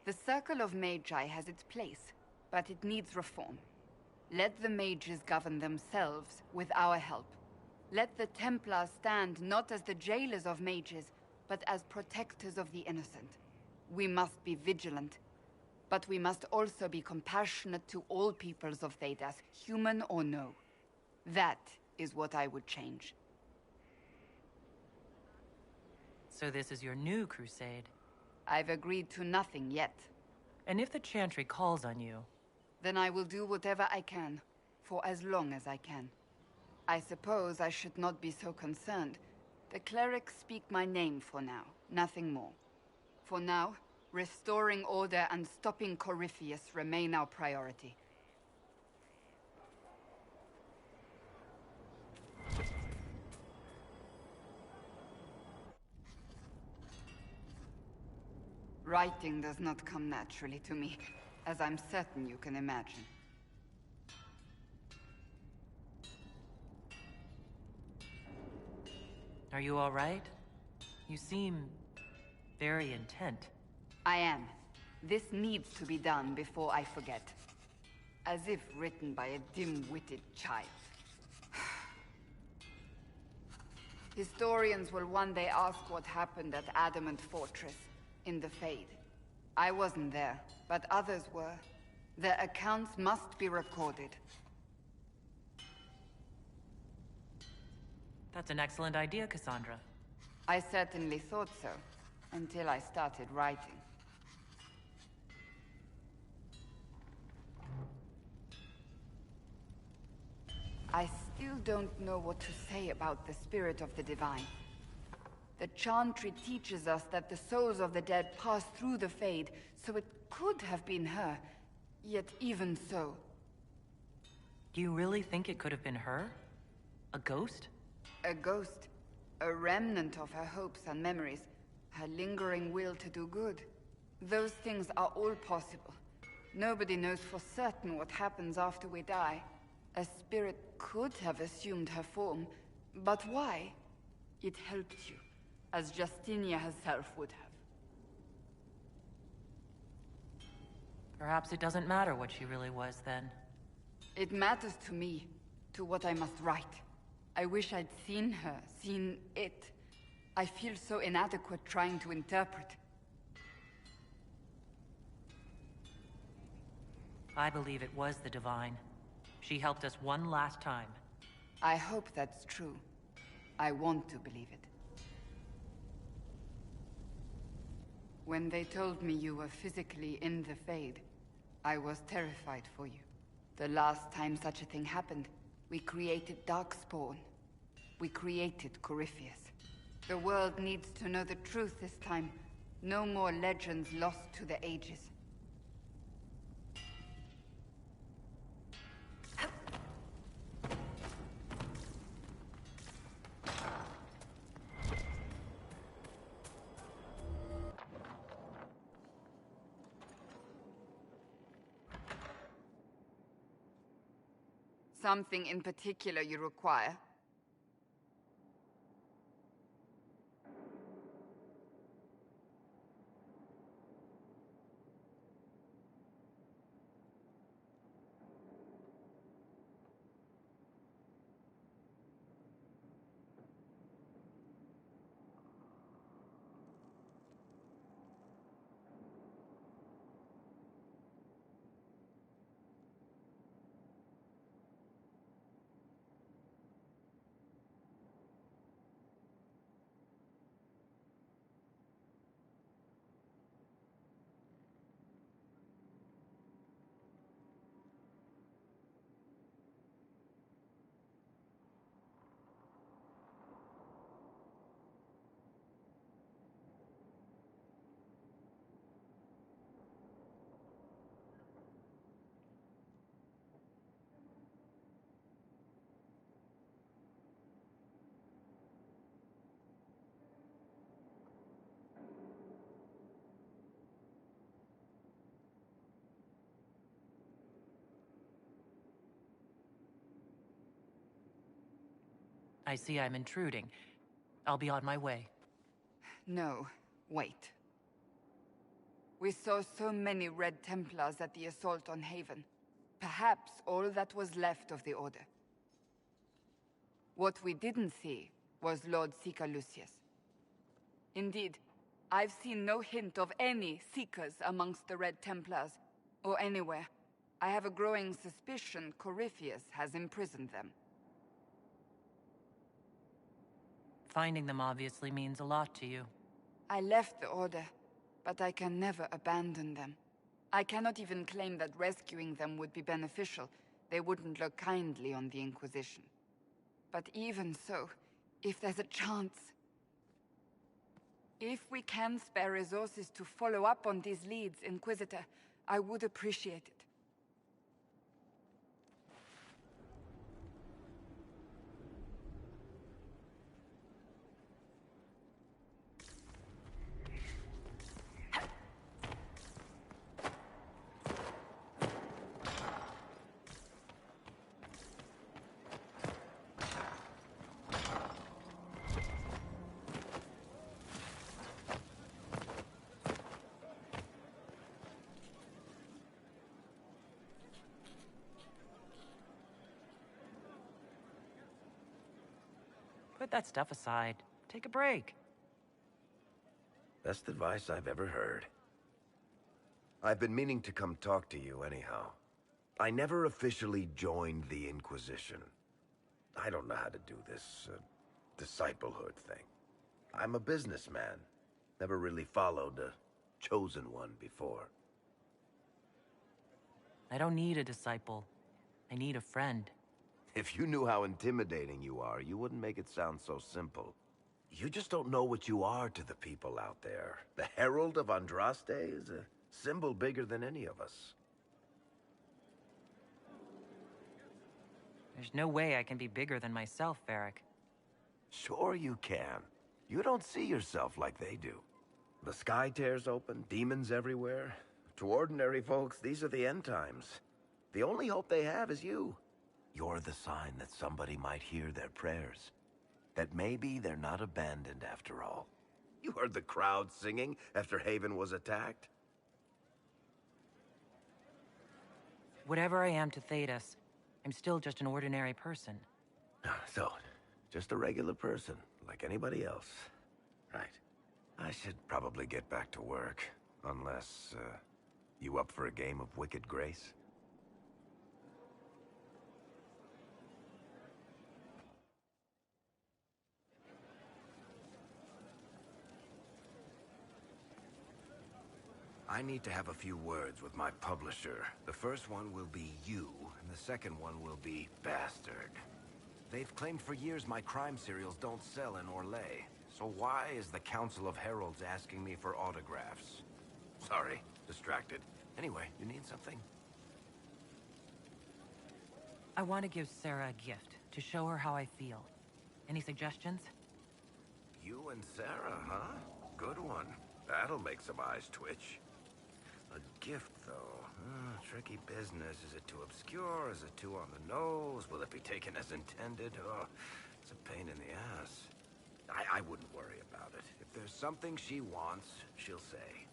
The Circle of Magi has its place, but it needs reform. Let the mages govern themselves with our help. Let the Templars stand not as the jailers of mages, but as protectors of the innocent. We must be vigilant. But we must also be compassionate to all peoples of Thedas, human or no. That is what I would change. So this is your new crusade? I've agreed to nothing yet. And if the Chantry calls on you? Then I will do whatever I can, for as long as I can. I suppose I should not be so concerned. The clerics speak my name for now, nothing more. For now, Restoring order and stopping Corypheus remain our priority. Writing does not come naturally to me, as I'm certain you can imagine. Are you all right? You seem very intent. I am. This needs to be done before I forget. As if written by a dim-witted child. Historians will one day ask what happened at Adamant Fortress, in the Fade. I wasn't there, but others were. Their accounts must be recorded. That's an excellent idea, Cassandra. I certainly thought so, until I started writing. I still don't know what to say about the spirit of the divine. The Chantry teaches us that the souls of the dead pass through the Fade, so it could have been her. Yet even so... Do you really think it could have been her? A ghost? A ghost. A remnant of her hopes and memories. Her lingering will to do good. Those things are all possible. Nobody knows for certain what happens after we die. A spirit could have assumed her form, but why? It helped you, as Justinia herself would have. Perhaps it doesn't matter what she really was then. It matters to me, to what I must write. I wish I'd seen her, seen it. I feel so inadequate trying to interpret. I believe it was the Divine. She helped us one last time. I hope that's true. I want to believe it. When they told me you were physically in the Fade, I was terrified for you. The last time such a thing happened, we created Darkspawn. We created Corypheus. The world needs to know the truth this time. No more legends lost to the ages. Something in particular you require? I see I'm intruding. I'll be on my way. No, wait. We saw so many Red Templars at the assault on Haven. Perhaps all that was left of the Order. What we didn't see was Lord Seeker Lucius. Indeed, I've seen no hint of any Seekers amongst the Red Templars, or anywhere. I have a growing suspicion Corypheus has imprisoned them. Finding them obviously means a lot to you. I left the Order, but I can never abandon them. I cannot even claim that rescuing them would be beneficial. They wouldn't look kindly on the Inquisition. But even so, if there's a chance... If we can spare resources to follow up on these leads, Inquisitor, I would appreciate it. Put that stuff aside. Take a break. Best advice I've ever heard. I've been meaning to come talk to you anyhow. I never officially joined the Inquisition. I don't know how to do this, disciplehood thing. I'm a businessman. Never really followed a chosen one before. I don't need a disciple. I need a friend. If you knew how intimidating you are, you wouldn't make it sound so simple. You just don't know what you are to the people out there. The Herald of Andraste is a symbol bigger than any of us. There's no way I can be bigger than myself, Varric. Sure you can. You don't see yourself like they do. The sky tears open, demons everywhere. To ordinary folks, these are the end times. The only hope they have is you. You're the sign that somebody might hear their prayers. That maybe they're not abandoned after all. You heard the crowd singing after Haven was attacked? Whatever I am to Thedas, I'm still just an ordinary person. So, just a regular person, like anybody else. Right. I should probably get back to work. Unless, you up for a game of Wicked Grace? I need to have a few words with my publisher. The first one will be you, and the second one will be Bastard. They've claimed for years my crime serials don't sell in Orlais. So why is the Council of Heralds asking me for autographs? Sorry, distracted. Anyway, you need something? I want to give Sarah a gift, to show her how I feel. Any suggestions? You and Sarah, huh? Good one. That'll make some eyes twitch. A gift, though. Tricky business. Is it too obscure? Is it too on the nose? Will it be taken as intended? Oh, it's a pain in the ass. I wouldn't worry about it. If there's something she wants, she'll say.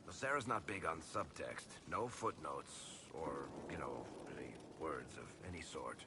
Well, Sarah's not big on subtext. No footnotes, or, you know, any words of any sort.